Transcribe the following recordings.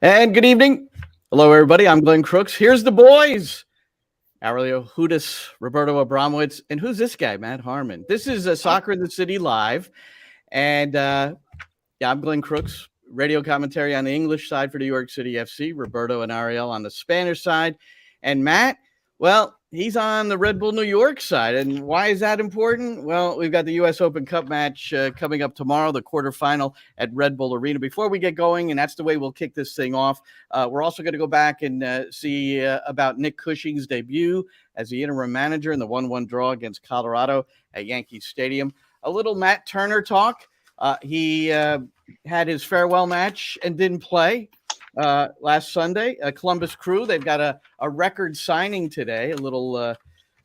And good evening. Hello, everybody. I'm Glenn Crooks. Here's the boys. Ariel, Judas, Roberto, Abramowitz. And who's this guy, Matt Harmon? This is Soccer in the City Live. And I'm Glenn Crooks, radio commentary on the English side for New York City FC, Roberto and Ariel on the Spanish side. And Matt, well, he's on the Red Bull New York side. And why is that important? Well, we've got the U.S. Open Cup match coming up tomorrow, the quarterfinal at Red Bull Arena. Before we get going, and that's the way we'll kick this thing off, we're also going to go back and see about Nick Cushing's debut as the interim manager in the 1-1 draw against Colorado at Yankee Stadium. A little Matt Turner talk. He had his farewell match and didn't play last Sunday. Columbus Crew, they've got a record signing today, a little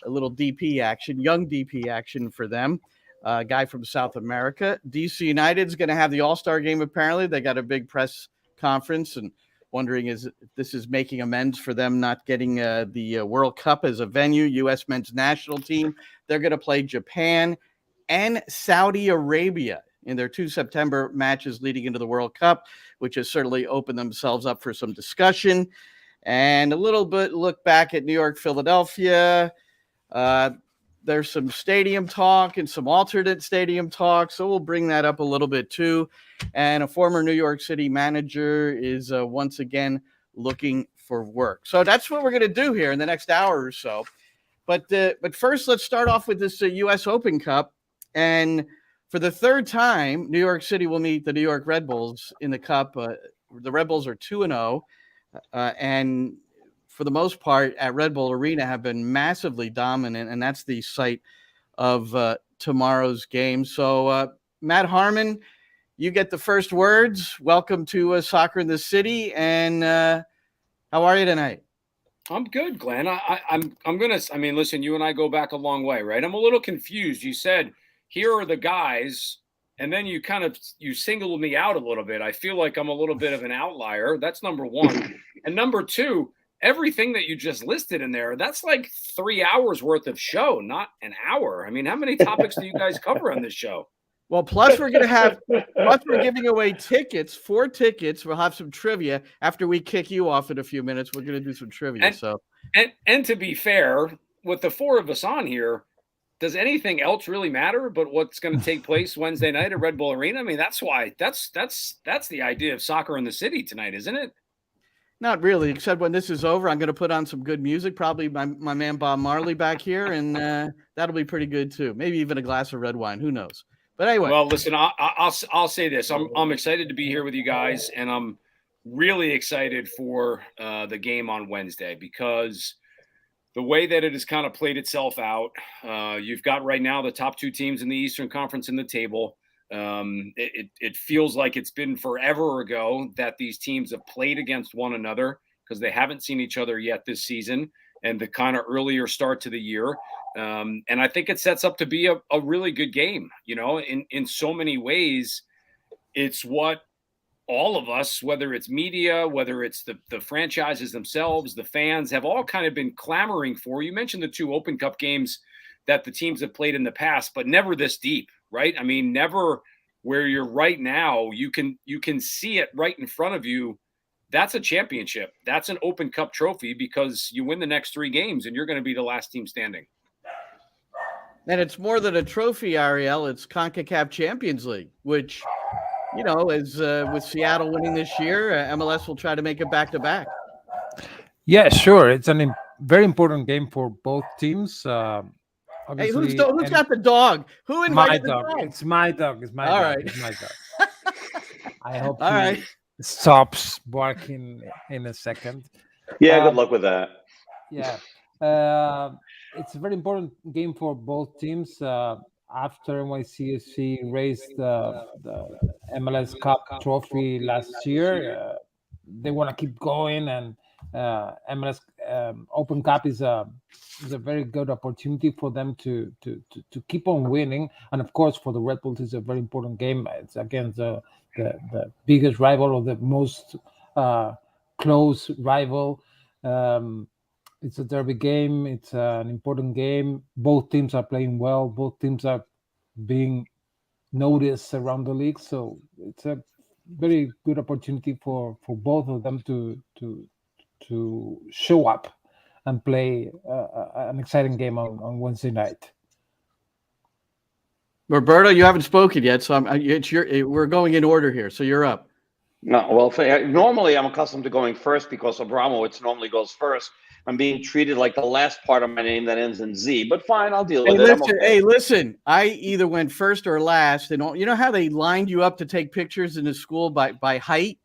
DP action, young DP action for them. A guy from South America. DC United's going to have the All-Star game, apparently. They got a big press conference and wondering if this is making amends for them not getting the World Cup as a venue. U.S. men's national team, they're going to play Japan and Saudi Arabia in their 2 September matches leading into the World Cup, which has certainly opened themselves up for some discussion. And a little bit look back at New York, Philadelphia. There's some stadium talk and some alternate stadium talk, so we'll bring that up a little bit too. And a former New York City manager is once again looking for work. So that's what we're going to do here in the next hour or so. But first, let's start off with this U.S. Open Cup. And for the third time, New York City will meet the New York Red Bulls in the Cup. The Red Bulls are 2-0, and for the most part at Red Bull Arena have been massively dominant, and that's the site of tomorrow's game. So, Matt Harmon, you get the first words. Welcome to Soccer in the City, and how are you tonight? I'm good, Glenn. Listen, you and I go back a long way, right? I'm a little confused. You said, here are the guys, and then you singled me out a little bit. I feel like I'm a little bit of an outlier. That's number one. And number two, everything that you just listed in there, that's like 3 hours worth of show, not an hour. I mean, how many topics do you guys cover on this show? Well, plus we're giving away tickets, 4 tickets. We'll have some trivia after we kick you off in a few minutes. We're going to do some trivia. And to be fair, with the 4 of us on here, does anything else really matter but what's going to take place Wednesday night at Red Bull Arena? I mean, that's the idea of Soccer in the City tonight, isn't it? Not really, except when this is over, I'm going to put on some good music, probably my man Bob Marley back here, and that'll be pretty good too. Maybe even a glass of red wine. Who knows? But anyway. Well, listen, I'll say this. I'm excited to be here with you guys, and I'm really excited for the game on Wednesday because the way that it has kind of played itself out, you've got right now the top 2 teams in the Eastern Conference in the table. It feels like it's been forever ago that these teams have played against one another because they haven't seen each other yet this season and the kind of earlier start to the year. And I think it sets up to be a really good game. You know, in so many ways, it's what all of us, whether it's media, whether it's the franchises themselves, the fans, have all kind of been clamoring for. You mentioned the 2 Open Cup games that the teams have played in the past, but never this deep, right? I mean, never where you're right now. You can see it right in front of you. That's a championship. That's an Open Cup trophy because you win the next 3 games and you're going to be the last team standing. And it's more than a trophy, Ariel. It's CONCACAF Champions League, which, you know, as with Seattle winning this year, MLS will try to make it back-to-back. Yeah, sure. It's a very important game for both teams. Hey, who's got the dog? Who invited the dog? It's my dog. It's my All dog. right. It's my dog. I hope All right. Stops barking in a second. Yeah, good luck with that. Yeah. It's a very important game for both teams. After NYCFC raised the MLS Cup trophy last year, they want to keep going, and MLS Open Cup is a very good opportunity for them to keep on winning. And of course, for the Red Bulls, it's a very important game. It's against the biggest rival or the most close rival. It's a derby game. It's an important game. Both teams are playing well. Both teams are being noticed around the league. So it's a very good opportunity for both of them to show up and play an exciting game on Wednesday night. Roberto, you haven't spoken yet, so we're going in order here. So you're up. No, well, normally I'm accustomed to going first because Abramowitz normally goes first. I'm being treated like the last part of my name that ends in Z, but fine, I'll deal with it. I'm okay. Hey, listen, I either went first or last. And you know how they lined you up to take pictures in the school by height?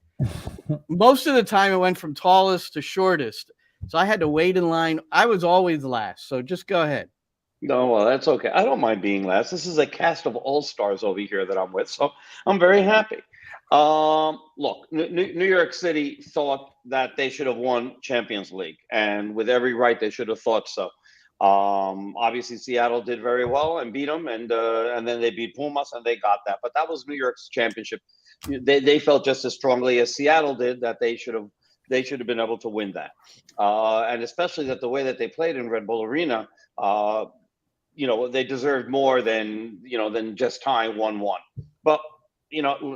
Most of the time it went from tallest to shortest. So I had to wait in line. I was always last. So just go ahead. No, well, that's okay. I don't mind being last. This is a cast of all-stars over here that I'm with, so I'm very happy. Look, New York City thought that they should have won Champions League, and with every right, they should have thought so. Obviously, Seattle did very well and beat them, and then they beat Pumas, and they got that. But that was New York's championship. They felt just as strongly as Seattle did that they should have been able to win that, and especially that the way that they played in Red Bull Arena. They deserved more than just tying 1-1. But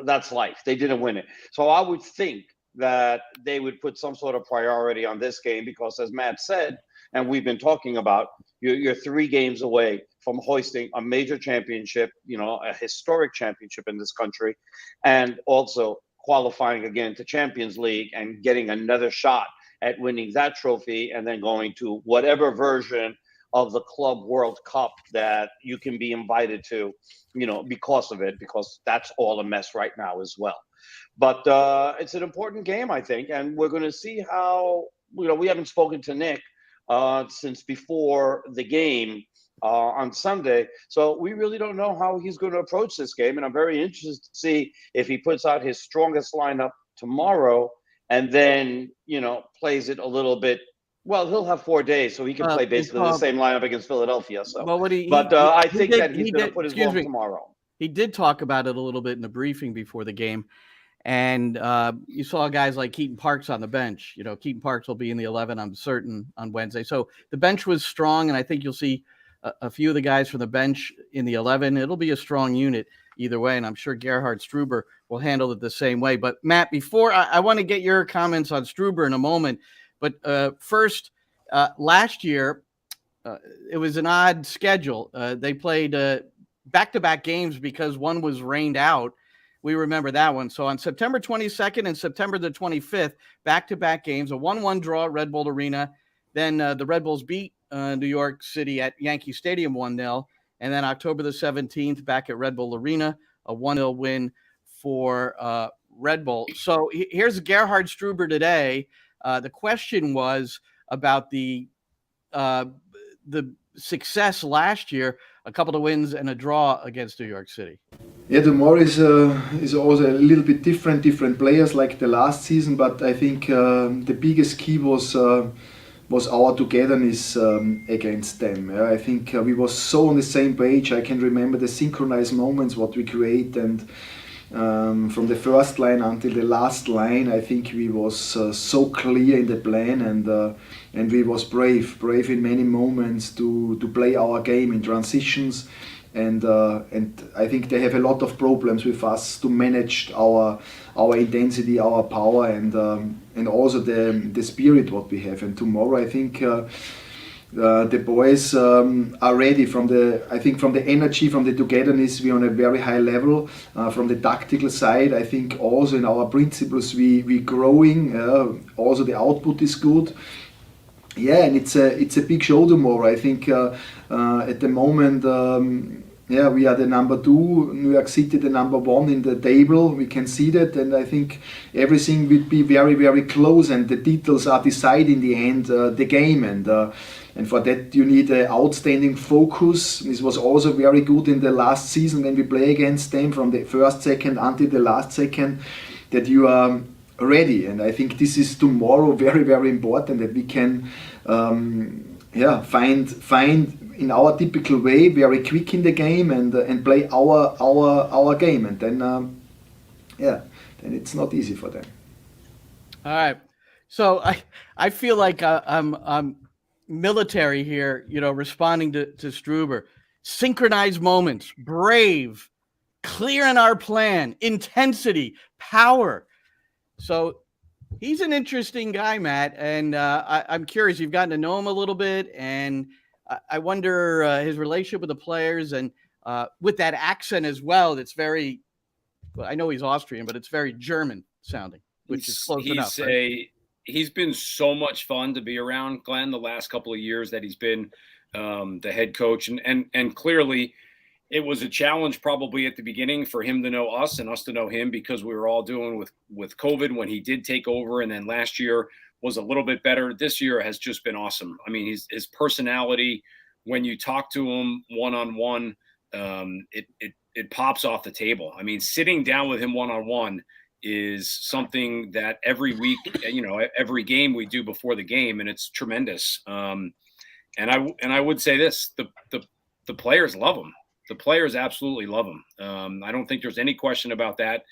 that's life. They didn't win it. So I would think that they would put some sort of priority on this game because, as Matt said, and we've been talking about, you're 3 games away from hoisting a major championship, a historic championship in this country, and also qualifying again to Champions League and getting another shot at winning that trophy, and then going to whatever version of the Club World Cup that you can be invited to, because of it, because that's all a mess right now as well. But it's an important game, I think, and we're going to see how, we haven't spoken to Nick since before the game on Sunday, so we really don't know how he's going to approach this game, and I'm very interested to see if he puts out his strongest lineup tomorrow and then, plays it a little bit. Well, he'll have 4 days, so he can play basically the same lineup against Philadelphia. So, I think that he's going to put his ball tomorrow. He did talk about it a little bit in the briefing before the game, and you saw guys like Keaton Parks on the bench. Keaton Parks will be in the 11, I'm certain, on Wednesday. So the bench was strong, and I think you'll see a few of the guys from the bench in the 11. It'll be a strong unit either way, and I'm sure Gerhard Struber will handle it the same way. But, Matt, before I want to get your comments on Struber in a moment. But first, last year, it was an odd schedule. They played back-to-back games because one was rained out. We remember that one. So on September 22nd and September the 25th, back-to-back games, a 1-1 draw at Red Bull Arena. Then the Red Bulls beat New York City at Yankee Stadium 1-0. And then October the 17th, back at Red Bull Arena, a 1-0 win for Red Bull. So here's Gerhard Struber today. The question was about the success last year, a couple of wins and a draw against New York City. Yeah, tomorrow is also a little bit different players like the last season, but I think the biggest key was our togetherness against them. I think we were so on the same page. I can remember the synchronized moments what we create, and from the first line until the last line, I think we was so clear in the plan, and we was brave in many moments to play our game in transitions, and I think they have a lot of problems with us to manage our intensity, our power, and also the spirit what we have. And tomorrow, I think. The boys are ready from the energy, from the togetherness. We're on a very high level. From the tactical side, I think also in our principles we growing. Also the output is good. Yeah, and it's a big show tomorrow. I think at the moment, we are the number 2, New York City the number 1 in the table. We can see that, and I think everything will be very, very close, and the details are deciding in the end the game, and for that you need an outstanding focus. This was also very good in the last season when we play against them from the first second until the last second, that you are ready. And I think this is tomorrow very, very important, that we can find in our typical way very quick in the game and play our game, and then it's not easy for them. All right, so I feel like I'm military here, responding to Struber. Synchronized moments, brave, clear in our plan, intensity, power. So he's an interesting guy, Matt. And I'm curious, you've gotten to know him a little bit. And I wonder his relationship with the players and with that accent as well. That's very, well, I know he's Austrian, but it's very German sounding, which is close enough. Right? He's been so much fun to be around, Glenn, the last couple of years that he's been the head coach. And clearly it was a challenge probably at the beginning for him to know us and us to know him, because we were all dealing with COVID when he did take over. And then last year was a little bit better. This year has just been awesome. I mean, his personality, when you talk to him one-on-one, it pops off the table. I mean, sitting down with him one-on-one is something that every week, every game we do before the game, and it's tremendous. And I would say this, the players love him. The players absolutely love him. I don't think there's any question about that.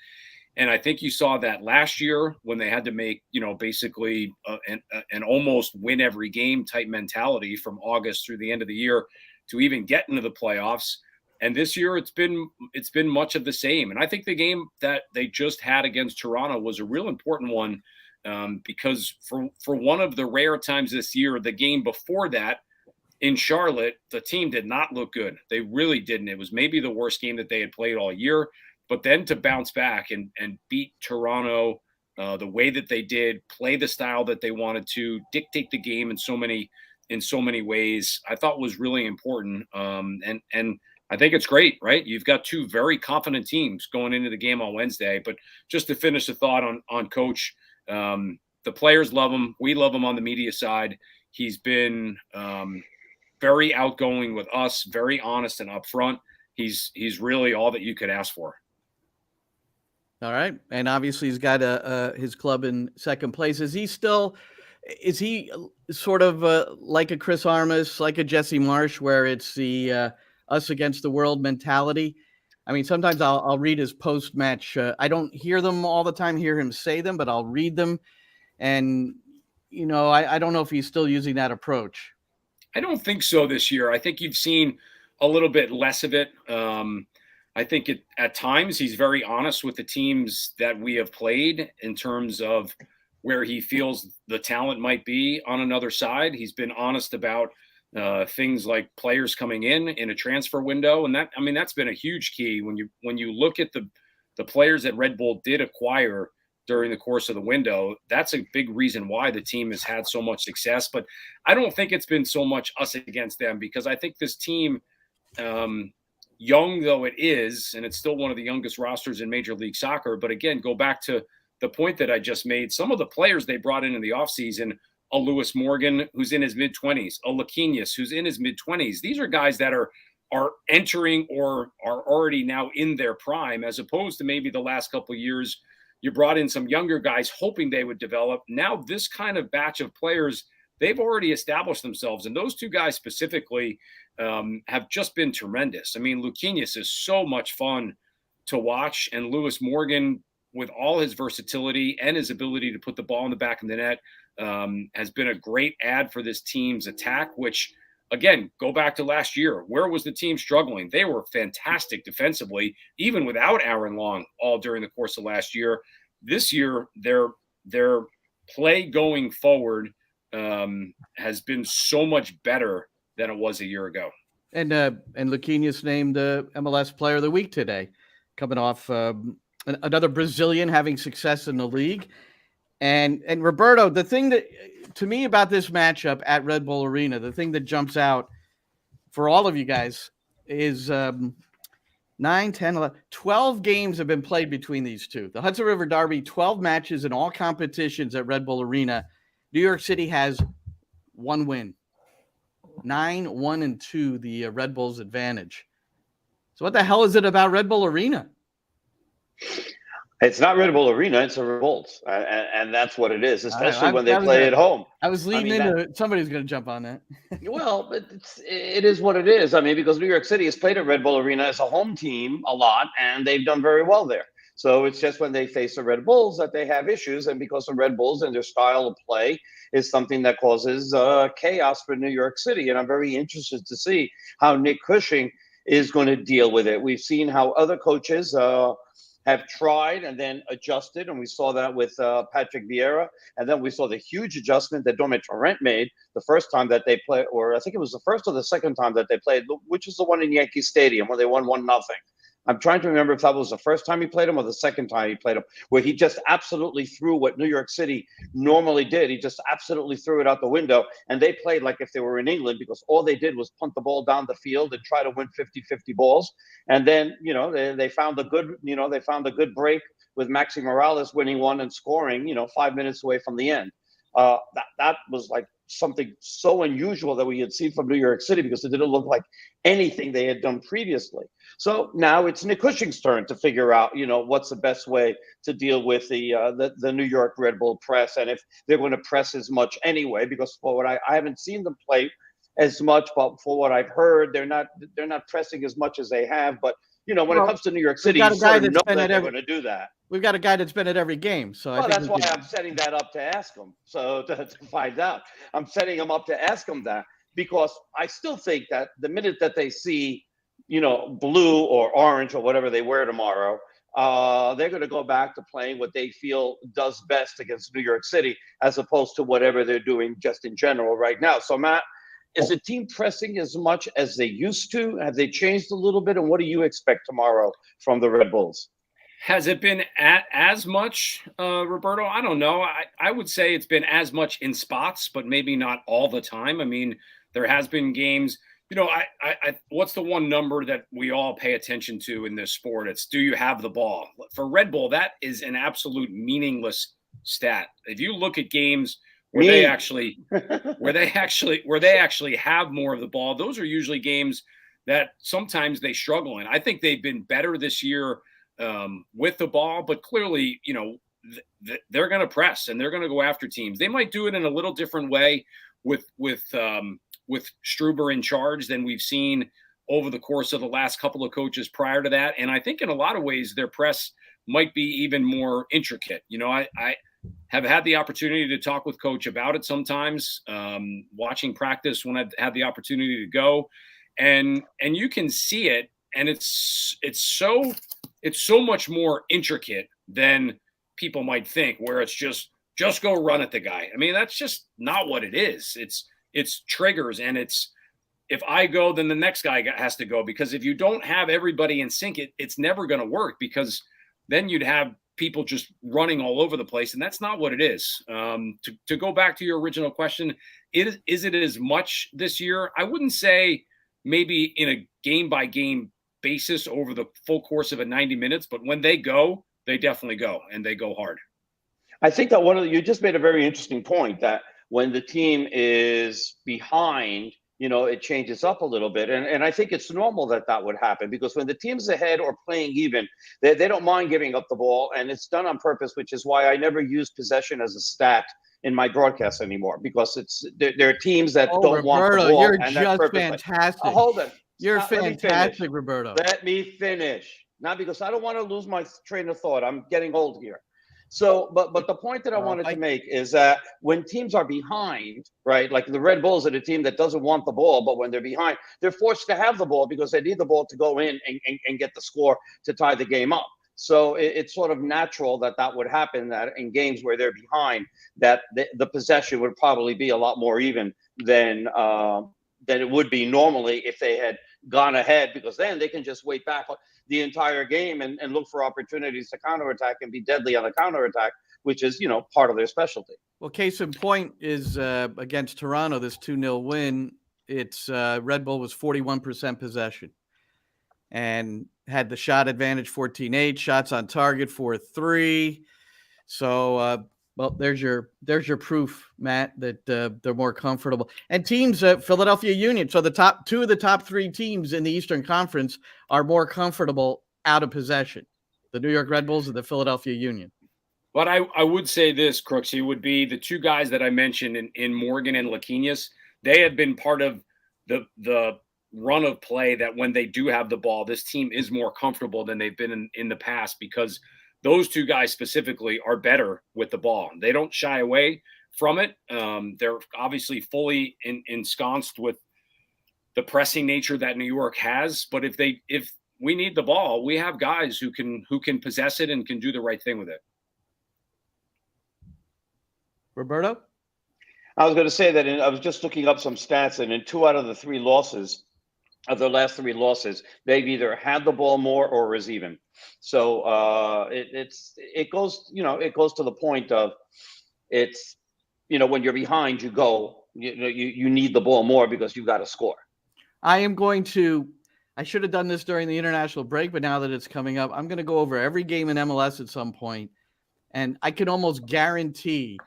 And I think you saw that last year when they had to make, basically an almost win every game type mentality from August through the end of the year to even get into the playoffs. And this year it's been much of the same. And I think the game that they just had against Toronto was a real important one, because for one of the rare times this year, the game before that in Charlotte, the team did not look good. They really didn't. It was maybe the worst game that they had played all year. But then to bounce back and beat Toronto the way that they did, play the style that they wanted to, dictate the game in so many ways, I thought was really important. And I think it's great, right? You've got two very confident teams going into the game on Wednesday. But just to finish the thought on Coach, the players love him. We love him on the media side. He's been very outgoing with us, very honest and upfront. He's really all that you could ask for. All right. And obviously he's got his club in second place. Is he sort of like a Chris Armas, like a Jesse Marsh, where it's the us against the world mentality? I mean, sometimes I'll read his post-match. I don't hear them all the time, hear him say them, but I'll read them. And, I don't know if he's still using that approach. I don't think so this year. I think you've seen a little bit less of it. I think at times he's very honest with the teams that we have played in terms of where he feels the talent might be on another side. He's been honest about things like players coming in a transfer window. And that's been a huge key when you look at the players that Red Bull did acquire during the course of the window. That's a big reason why the team has had so much success. But I don't think it's been so much us against them, because I think this team, young though it is, and it's still one of the youngest rosters in Major League Soccer. But again, go back to the point that I just made. Some of the players they brought in the offseason, a Lewis Morgan, who's in his mid-20s, a Laquinhas, who's in his mid-20s. These are guys that are entering or are already now in their prime, as opposed to maybe the last couple of years you brought in some younger guys hoping they would develop. Now this kind of batch of players, they've already established themselves. And those two guys specifically have just been tremendous. I mean, Laquinhas is so much fun to watch. And Lewis Morgan, with all his versatility and his ability to put the ball in the back of the net, has been a great add for this team's attack, which, again, go back to last year. Where was the team struggling? They were fantastic defensively, even without Aaron Long all during the course of last year. This year, their play going forward has been so much better than it was a year ago. And Laquinhas named MLS Player of the Week today, coming off another Brazilian having success in the league. And Roberto, the thing that to me about this matchup at Red Bull Arena, the thing that jumps out for all of you guys is 9, 10, 11, 12 games have been played between these two. The Hudson River Derby, 12 matches in all competitions at Red Bull Arena. New York City has one win. 9-1-2, the Red Bulls advantage. So what the hell is it about Red Bull Arena? It's not Red Bull Arena, it's a Red Bulls. And that's what it is, especially when they play at home. I was leading into it. Somebody's going to jump on that. Well, but it is what it is. I mean, because New York City has played at Red Bull Arena as a home team a lot, and they've done very well there. So it's just when they face the Red Bulls that they have issues. And because the Red Bulls and their style of play is something that causes chaos for New York City. And I'm very interested to see how Nick Cushing is going to deal with it. We've seen how other coaches have tried and then adjusted, and we saw that with Patrick Vieira, and then we saw the huge adjustment that Domi Torrent made the first time that they played, or I think it was the first or the second time that they played, which is the one in Yankee Stadium where they won 1-0. I'm trying to remember if that was the first time he played him or the second time he played him, where he just absolutely threw what New York City normally did. He just absolutely threw it out the window, and they played like if they were in England, because all they did was punt the ball down the field and try to win 50-50 balls. And then, they found a good break with Maxi Morales winning one and scoring, 5 minutes away from the end. That was like something so unusual that we had seen from New York City, because it didn't look like anything they had done previously. So now it's Nick Cushing's turn to figure out, what's the best way to deal with the New York Red Bull press, and if they're going to press as much anyway. Because for what I haven't seen them play as much, but for what I've heard, they're not pressing as much as they have. But when it comes to New York City, you sort of know that they're going to do that. We've got a guy that's been at every game, so I think that's why I'm setting that up to ask him. So to find out, I'm setting him up to ask him that, because I still think that the minute that they see, blue or orange or whatever they wear tomorrow, they're going to go back to playing what they feel does best against New York City, as opposed to whatever they're doing just in general right now. So Matt, is the team pressing as much as they used to? Have they changed a little bit? And what do you expect tomorrow from the Red Bulls? Has it been as much, Roberto? I don't know. I would say it's been as much in spots, but maybe not all the time. I mean, there has been games. What's the one number that we all pay attention to in this sport? It's, do you have the ball? For Red Bull, that is an absolute meaningless stat. If you look at games where they actually have more of the ball, those are usually games that sometimes they struggle in. I think they've been better this year with the ball, but clearly, they're going to press and they're going to go after teams. They might do it in a little different way with Struber in charge than we've seen over the course of the last couple of coaches prior to that. And I think in a lot of ways, their press might be even more intricate. I have had the opportunity to talk with Coach about it sometimes, watching practice when I've had the opportunity to go, and you can see it, and it's so much more intricate than people might think, where it's just go run at the guy. I mean, that's just not what it is. It's triggers, and it's, if I go, then the next guy has to go, because if you don't have everybody in sync, it's never going to work, because then you'd have people just running all over the place, and that's not what it is. To go back to your original question, is it as much this year? I wouldn't say maybe in a game-by-game basis over the full course of 90 minutes, but when they go, they definitely go, and they go hard. I think that you just made a very interesting point, that when the team is behind, it changes up a little bit. And I think it's normal that would happen, because when the team's ahead or playing even, they don't mind giving up the ball, and it's done on purpose, which is why I never use possession as a stat in my broadcasts anymore, because there are teams that don't want the ball. You're just fantastic. Hold it. You're fantastic, Roberto. Let me finish. Not because I don't want to lose my train of thought. I'm getting old here. So, but the point that I wanted to make is that when teams are behind, right, like the Red Bulls are a team that doesn't want the ball, but when they're behind, they're forced to have the ball because they need the ball to go in and get the score to tie the game up. So it's sort of natural that would happen, that in games where they're behind, that the possession would probably be a lot more even than it would be normally if they had gone ahead, because then they can just wait back the entire game and look for opportunities to counterattack and be deadly on the counterattack, which is, part of their specialty. Well, case in point is against Toronto, this 2-0 win. It's Red Bull was 41% possession and had the shot advantage 14-8, shots on target 4-3. So, well, there's your proof, Matt, that they're more comfortable. And teams, Philadelphia Union. So two of the top three teams in the Eastern Conference are more comfortable out of possession: the New York Red Bulls and the Philadelphia Union. But I would say this, Crooksy, would be the two guys that I mentioned in Morgan and Laquinius. They have been part of the run of play that when they do have the ball, this team is more comfortable than they've been in the past, because those two guys specifically are better with the ball. They don't shy away from it. They're obviously fully ensconced with the pressing nature that New York has. But if we need the ball, we have guys who can possess it and can do the right thing with it. Roberto? I was going to say that I was just looking up some stats, and in 2 out of the 3 losses, of the last 3 losses, they've either had the ball more or is even. So it goes to the point of it's, when you're behind, you need the ball more because you've got to score. I should have done this during the international break, but now that it's coming up, I'm going to go over every game in MLS at some point, and I can almost guarantee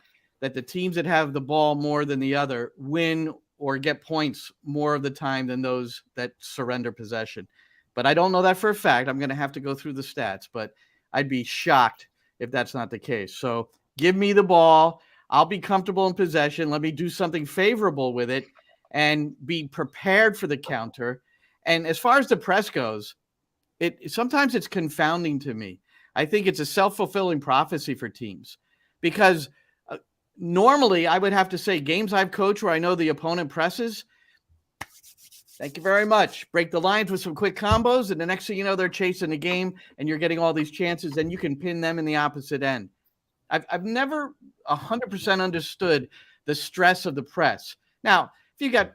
that the teams that have the ball more than the other win or get points more of the time than those that surrender possession. But I don't know that for a fact. I'm going to have to go through the stats, but I'd be shocked if that's not the case. So give me the ball. I'll be comfortable in possession. Let me do something favorable with it and be prepared for the counter. And as far as the press goes, sometimes it's confounding to me. I think it's a self-fulfilling prophecy for teams because normally I would have to say games I've coached where I know the opponent presses, thank you very much. Break the lines with some quick combos, and the next thing you know, they're chasing the game, and you're getting all these chances, and you can pin them in the opposite end. I've never 100% understood the stress of the press. Now, if you got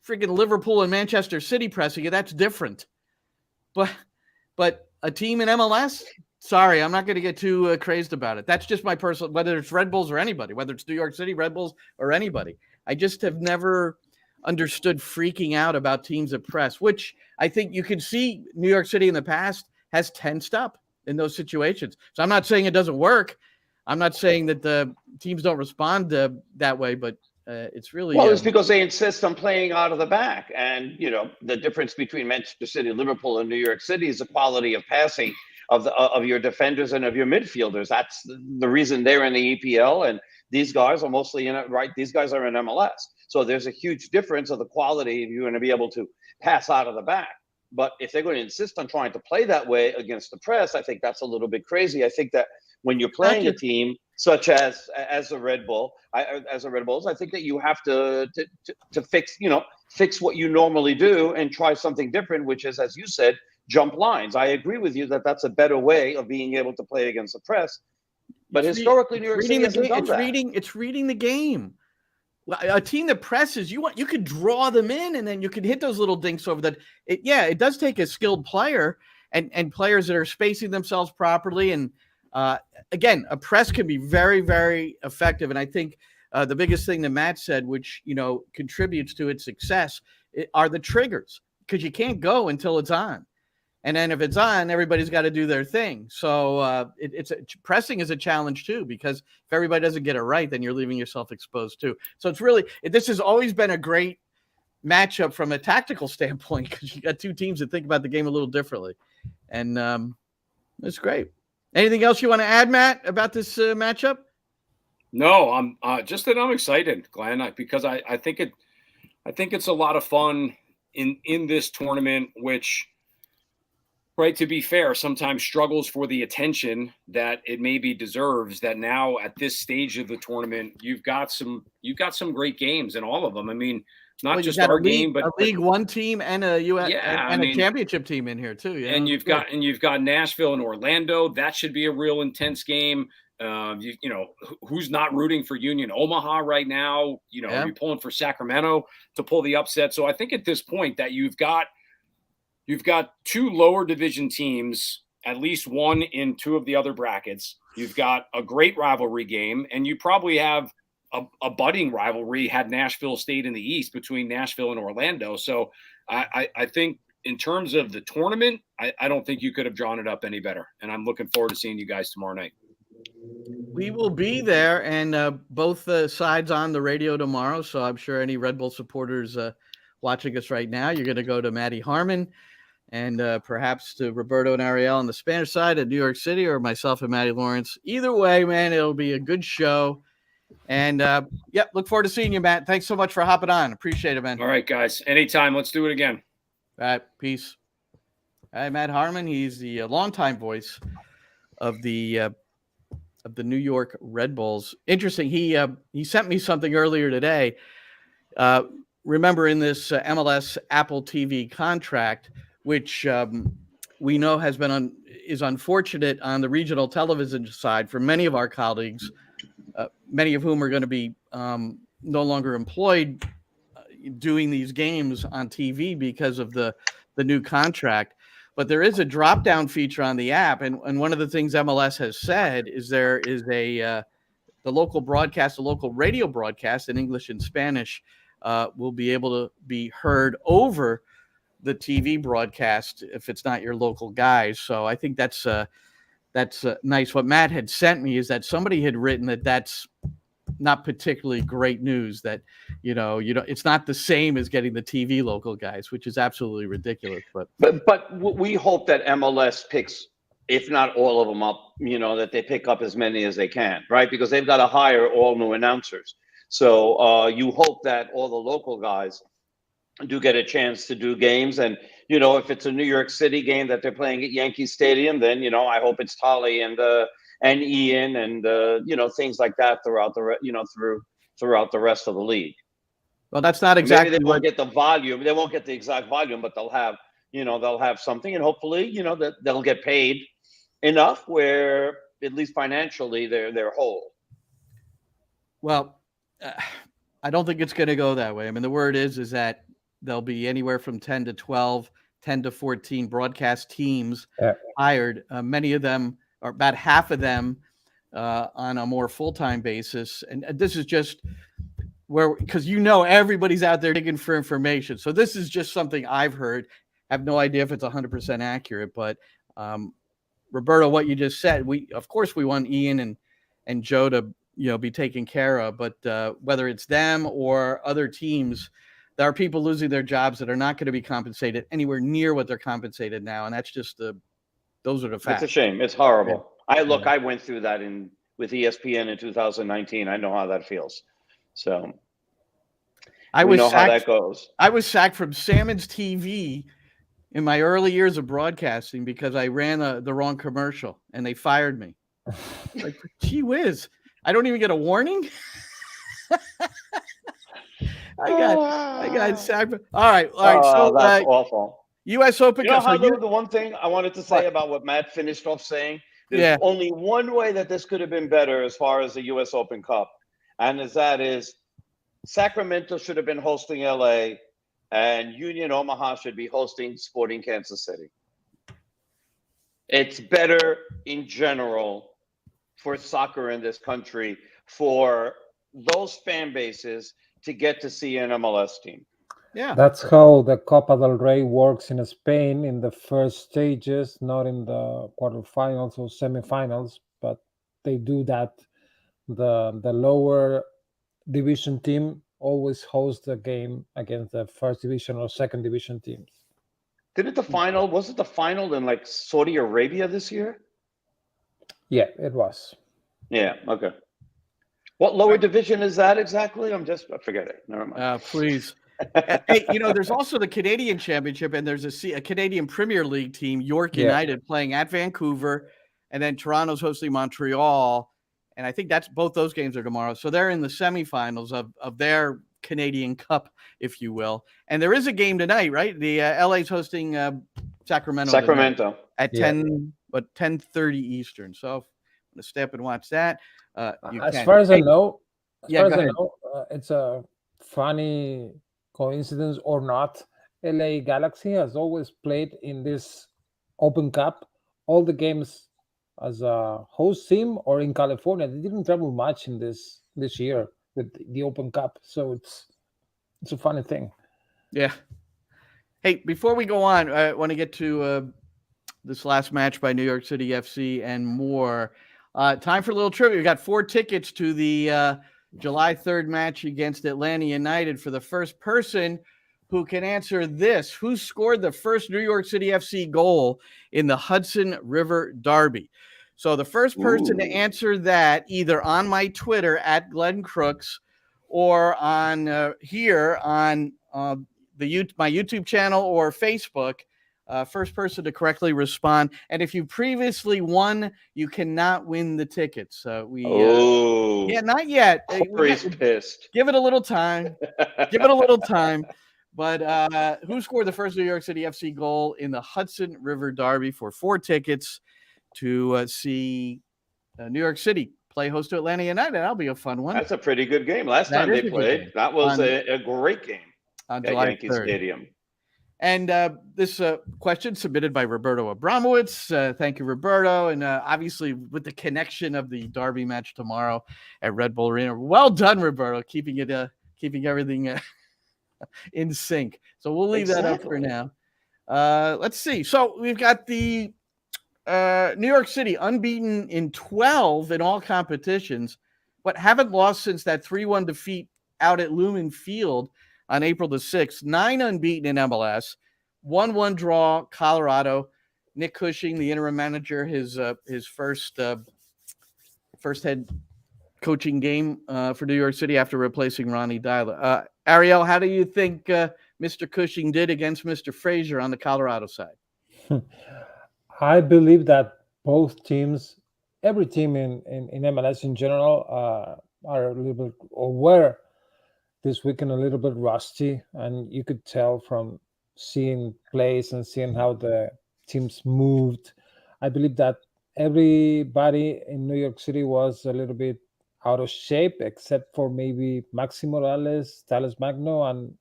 freaking Liverpool and Manchester City pressing you, that's different. But a team in MLS, sorry, I'm not going to get too crazed about it. That's just my personal, whether it's Red Bulls or anybody, whether it's New York City Red Bulls or anybody. I just have never understood freaking out about teams that press, which I think you can see New York City in the past has tensed up in those situations. So I'm not saying it doesn't work. I'm not saying that the teams don't respond that way, but it's really it's because they insist on playing out of the back, and the difference between Manchester City, Liverpool, and New York City is the quality of passing of your defenders and of your midfielders. That's the reason they're in the EPL, and these guys are mostly in it, right? These guys are in MLS. So there's a huge difference of the quality if you're going to be able to pass out of the back. But if they're going to insist on trying to play that way against the press, I think that's a little bit crazy. I think that when you're playing a team such as the Red Bulls, I think that you have to fix what you normally do and try something different, which is, as you said, jump lines. I agree with you that that's a better way of being able to play against the press. But historically, New York City hasn't done that. It's reading the game. A team that presses, you could draw them in, and then you could hit those little dinks over that. It does take a skilled player and players that are spacing themselves properly. And again, a press can be very, very effective. And I think the biggest thing that Matt said, which contributes to its success, are the triggers, because you can't go until it's on. And then if it's on, everybody's got to do their thing. So pressing is a challenge too, because if everybody doesn't get it right, then you're leaving yourself exposed too. So this has always been a great matchup from a tactical standpoint, because you got two teams that think about the game a little differently. And it's great. Anything else you want to add, Matt, about this matchup? No, I'm just that I'm excited, Glenn, because I think it's a lot of fun in this tournament, which, right, to be fair, sometimes struggles for the attention that it maybe deserves. That now at this stage of the tournament, you've got some great games in all of them. I mean, not just our game, but a League One team and a a championship team in here too. And you've got Nashville and Orlando. That should be a real intense game. Who's not rooting for Union Omaha right now? You're pulling for Sacramento to pull the upset. So I think at this point that you've got two lower division teams, at least one in two of the other brackets. You've got a great rivalry game, and you probably have a budding rivalry had Nashville stayed in the East between Nashville and Orlando. So I think in terms of the tournament, I don't think you could have drawn it up any better. And I'm looking forward to seeing you guys tomorrow night. We will be there, and both sides on the radio tomorrow. So I'm sure any Red Bull supporters watching us right now, you're going to go to Matty Harmon and perhaps to Roberto and Ariel on the Spanish side at New York City, or myself and Matty Lawrence. Either way, man, it'll be a good show. And look forward to seeing you, Matt. Thanks so much for hopping on. Appreciate it, man. All right, guys. Anytime. Let's do it again. All right. Peace. All right, Matt Harmon. He's the longtime voice of the New York Red Bulls. Interesting. He sent me something earlier today. remember in this MLS Apple TV contract, which we know is unfortunate on the regional television side for many of our colleagues, many of whom are going to be no longer employed doing these games on TV because of the new contract. But there is a drop-down feature on the app, and one of the things MLS has said is there is the local broadcast, the local radio broadcast in English and Spanish will be able to be heard over the TV broadcast if it's not your local guys. So I think that's nice. What Matt had sent me is that somebody had written that's not particularly great news, that it's not the same as getting the TV local guys, which is absolutely ridiculous. But we hope that MLS picks, if not all of them up, that they pick up as many as they can, right? Because they've got to hire all new announcers. So you hope that all the local guys do get a chance to do games. And, if it's a New York City game that they're playing at Yankee Stadium, then, I hope it's Tolly and Ian and, things like that throughout the rest of the league. Well, that's not exactly. Maybe they won't get the volume. They won't get the exact volume, but they'll have something, and hopefully, that they'll get paid enough where at least financially they're whole. Well, I don't think it's going to go that way. I mean, the word is that there'll be anywhere from 10 to 12, 10 to 14 broadcast teams hired. Many of them, or about half of them, on a more full-time basis. And this is just because everybody's out there digging for information. So this is just something I've heard. I have no idea if it's 100% accurate, but Roberto, what you just said, of course we want Ian and Joe to be taken care of, but whether it's them or other teams, there are people losing their jobs that are not going to be compensated anywhere near what they're compensated now, and that's just those are the facts. It's a shame. It's horrible. Yeah. I went through that with ESPN in 2019. I know how that feels. So I know how that goes. I was sacked from Salmon's TV in my early years of broadcasting because I ran the wrong commercial, and they fired me. Like, gee whiz. I don't even get a warning. I got sacked. All right. So that's awful. U.S. Open. The one thing I wanted to say about what Matt finished off saying, there's only one way that this could have been better as far as the U.S. Open Cup, and that is Sacramento should have been hosting L.A. and Union Omaha should be hosting Sporting Kansas City. It's better in general for soccer in this country for those fan bases to get to see an MLS team. Yeah, that's how the Copa del Rey works in Spain in the first stages, not in the quarterfinals or semifinals, but they do that. The lower division team always hosts the game against the first division or second division teams. Was it the final in like Saudi Arabia this year? Yeah, it was. Yeah, okay. What lower division is that exactly? I forget it. Never mind. Please. Hey, there's also the Canadian Championship, and there's a Canadian Premier League team, York United, playing at Vancouver, and then Toronto's hosting Montreal, and I think both those games are tomorrow. So they're in the semifinals of their Canadian Cup, if you will. And there is a game tonight, right? The LA's hosting Sacramento at 10:30 Eastern. So I'm gonna stay up and watch that. As far as I know, it's a funny coincidence or not. LA Galaxy has always played in this Open Cup all the games as a host team or in California. They didn't travel much in this year with the Open Cup, so it's a funny thing. Yeah. Hey, before we go on, I want to get to this last match by New York City FC and more. Time for a little trivia. We got 4 tickets to the July 3rd match against Atlanta United. For the first person who can answer this, who scored the first New York City FC goal in the Hudson River Derby? So the first person to answer that, either on my Twitter at Glenn Crooks or on here on my YouTube channel or Facebook, First person to correctly respond. And if you previously won, you cannot win the tickets. Yeah, not yet. Corey's pissed. Give it a little time. Give it a little time. But who scored the first New York City FC goal in the Hudson River Derby for 4 tickets to see New York City play host to Atlanta United? That'll be a fun one. That's a pretty good game. Last time they played, that was a great game on at Yankee Stadium. And this question submitted by Roberto Abramowitz. Thank you, Roberto. And obviously with the connection of the Derby match tomorrow at Red Bull Arena. Well done, Roberto, keeping everything in sync. So we'll leave that up for now. Let's see. So we've got the New York City unbeaten in 12 in all competitions, but haven't lost since that 3-1 defeat out at Lumen Field on April the 6th. 9 unbeaten in MLS, 1-1 draw, Colorado. Nick Cushing, the interim manager, his first head coaching game for New York City after replacing Ronnie Dyla. Ariel, how do you think Mr. Cushing did against Mr. Frazier on the Colorado side? I believe that both teams, every team in MLS in general, are a little bit, or were this weekend a little bit rusty, and you could tell from seeing plays and seeing how the teams moved. I believe that everybody in New York City was a little bit out of shape, except for maybe Maxi Morales, Thales Magno, and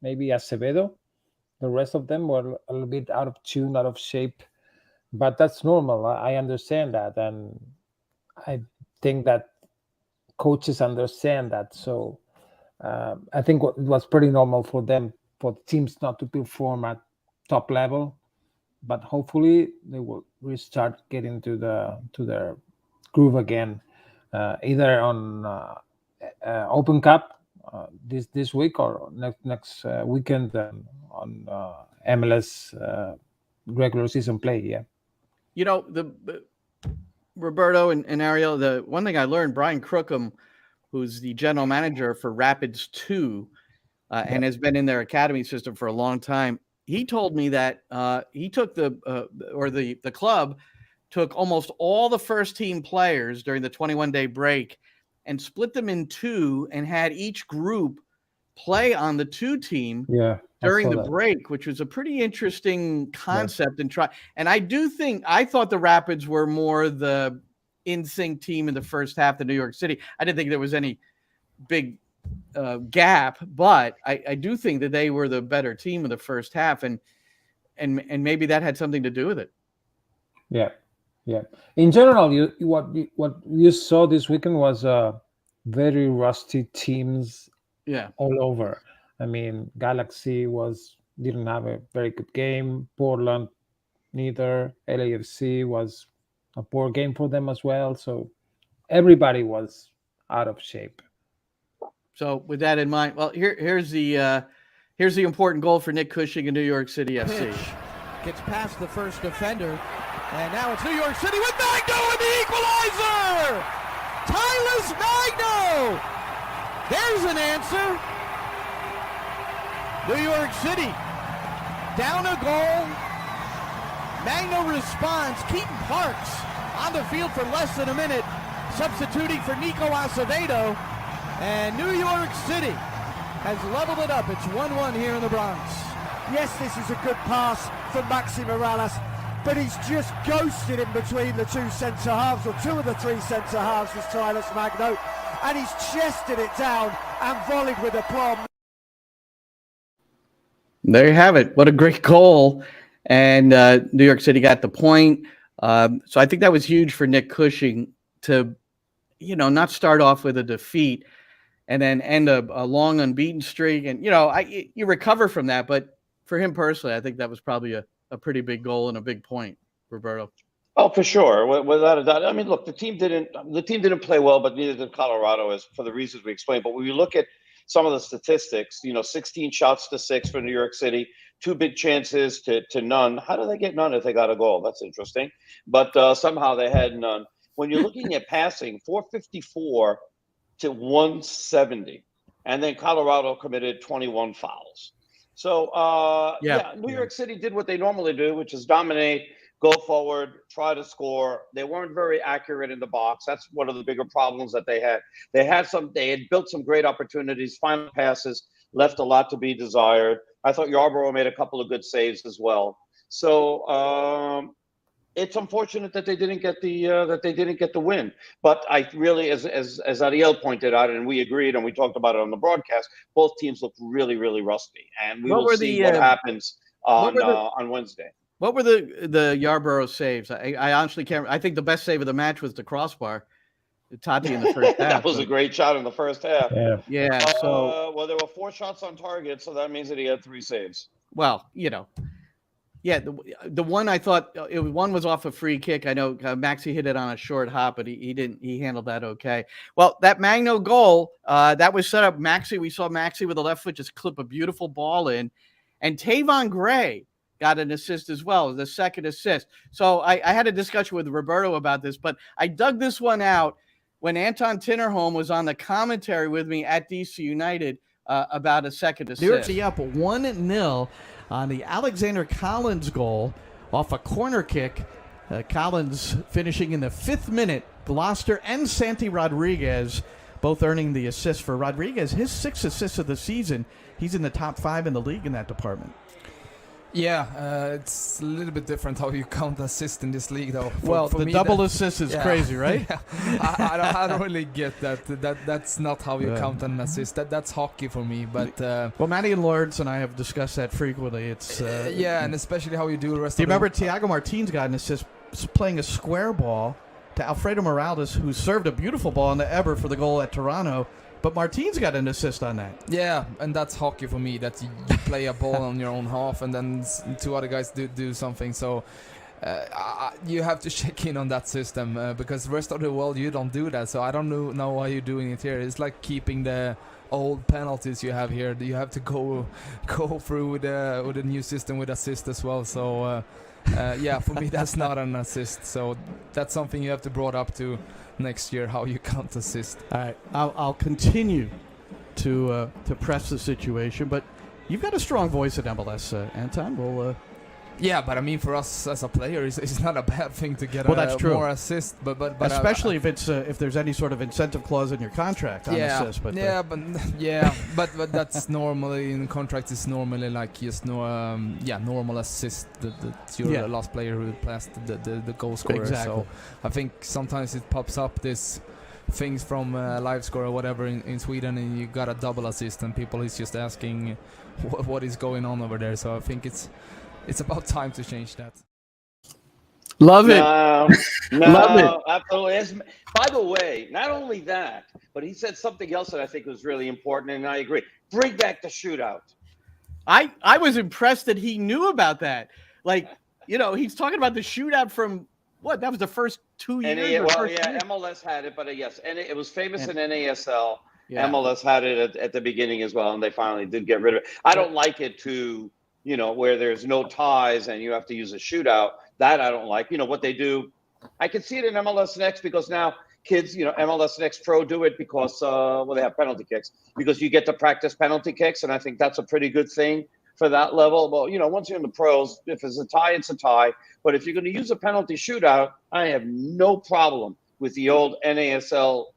maybe Acevedo. The rest of them were a little bit out of tune, out of shape. But that's normal. I understand that. And I think that coaches understand that. So I think it was pretty normal for them, for the teams not to perform at top level. But hopefully they will restart getting to their groove again, either on Open Cup this week or next weekend on MLS regular season play. Yeah. You know, the Roberto and Ariel, the one thing I learned, Brian Crookham, who's the general manager for Rapids 2 and has been in their academy system for a long time, he told me that he took the club took almost all the first team players during the 21-day break and split them in 2 and had each group play on the 2 team during the break, which was a pretty interesting concept. And I thought the Rapids were more the in-sync team in the first half than New York City. I didn't think there was any big gap, but I do think that they were the better team in the first half, and maybe that had something to do with it. Yeah. In general, what you saw this weekend was very rusty teams. All over. I mean, Galaxy didn't have a very good game. Portland, neither. LAFC was a poor game for them as well. So everybody was out of shape. So with that in mind, well, here's the important goal for Nick Cushing in New York City FC. Gets past the first defender, and now it's New York City with Magno and the equalizer. Tyler Magno. There's an answer. New York City down a goal. Magno responds. Keaton Parks on the field for less than a minute, substituting for Nico Acevedo. And New York City has leveled it up. It's 1-1 here in the Bronx. Yes, this is a good pass from Maxi Morales, but he's just ghosted in between the 2 centre-halves, or 2 of the 3 centre-halves was Tyler Magno. And he's chested it down and volleyed with aplomb. There you have it. What a great goal. And New York City got the point. So I think that was huge for Nick Cushing to, not start off with a defeat and then end a long unbeaten streak. And, you recover from that. But for him personally, I think that was probably a pretty big goal and a big point, Roberto. Oh, for sure, without a doubt. I mean, look, the team didn't play well, but neither did Colorado, as for the reasons we explained. But when you look at some of the statistics, 16 shots to 6 for New York City, 2 big chances to none. How do they get none if they got a goal? That's interesting. But somehow they had none. When you're looking at passing, 454 to 170, and then Colorado committed 21 fouls. So, New York City did what they normally do, which is dominate, go forward, try to score. They weren't very accurate in the box. That's one of the bigger problems that they had. They had built some great opportunities, final passes, left a lot to be desired. I thought Yarborough made a couple of good saves as well. So, it's unfortunate that they didn't get the win. But I really, as Ariel pointed out, and we agreed, and we talked about it on the broadcast, both teams look really, really rusty, and we will see what happens on Wednesday. What were the Yarborough saves? I honestly can't. I think the best save of the match was the crossbar, Tati in the first half. That was a great shot in the first half. Yeah. So there were 4 shots on target, so that means that he had 3 saves. Well, yeah, the one I thought one was off a free kick. I know Maxi hit it on a short hop, but he handled that okay. Well, that Magno goal that was set up. We saw Maxi with the left foot just clip a beautiful ball in, and Tavon Gray got an assist as well, the second assist. So I had a discussion with Roberto about this, but I dug this one out when Anton Tinnerholm was on the commentary with me at DC United about a second assist. New York City up 1-0 on the Alexander Collins goal off a corner kick. Collins finishing in the 5th minute. Gloucester and Santi Rodriguez both earning the assist for Rodriguez. His 6th assists of the season. He's in the top 5 in the league in that department. Yeah, it's a little bit different how you count assist in this league, though. For the me, double assist is crazy, right? Yeah. I don't really get that. That's not how you count an assist. That's hockey for me. But well, Matty and Lords and I have discussed that frequently. It's and especially how you do the rest. Do you remember Thiago Martins got an assist playing a square ball to Alfredo Morales, who served a beautiful ball on the Eber for the goal at Toronto? But Martins got an assist on that. Yeah, and that's hockey for me. That you play a ball on your own half, and then 2 other guys do something. So you have to check in on that system because the rest of the world you don't do that. So I don't know why you're doing it here. It's like keeping the old penalties you have here. You have to go through with a new system with assist as well. So for me that's not an assist. So that's something you have to brought up to next year, how you count assist. All right, I'll continue to press the situation, but you've got a strong voice at MLS, Anton. We'll Yeah, but I mean, for us as a player, it's not a bad thing to get that's true. More assist. But especially if there's any sort of incentive clause in your contract on assist. But but that's normally in contracts. It's normally like just normal assist. That you're the last player who passed the goal scorer. Exactly. So I think sometimes it pops up this things from live score or whatever in Sweden, and you got a double assist, and people is just asking what is going on over there. So I think it's about time to change that. Love it. Love it. Absolutely. By the way, not only that, but he said something else that I think was really important, and I agree. Bring back the shootout. I was impressed that he knew about that. Like, he's talking about the shootout from what? That was the first 2 years. MLS had it, but yes, and it was famous in NASL. Yeah. MLS had it at the beginning as well, and they finally did get rid of it. I don't like it to, where there's no ties and you have to use a shootout. That I don't like. What they do, I can see it in MLS Next because now kids, MLS Next Pro do it because, they have penalty kicks because you get to practice penalty kicks, and I think that's a pretty good thing for that level. Well, once you're in the pros, if it's a tie, it's a tie. But if you're going to use a penalty shootout, I have no problem with the old NASL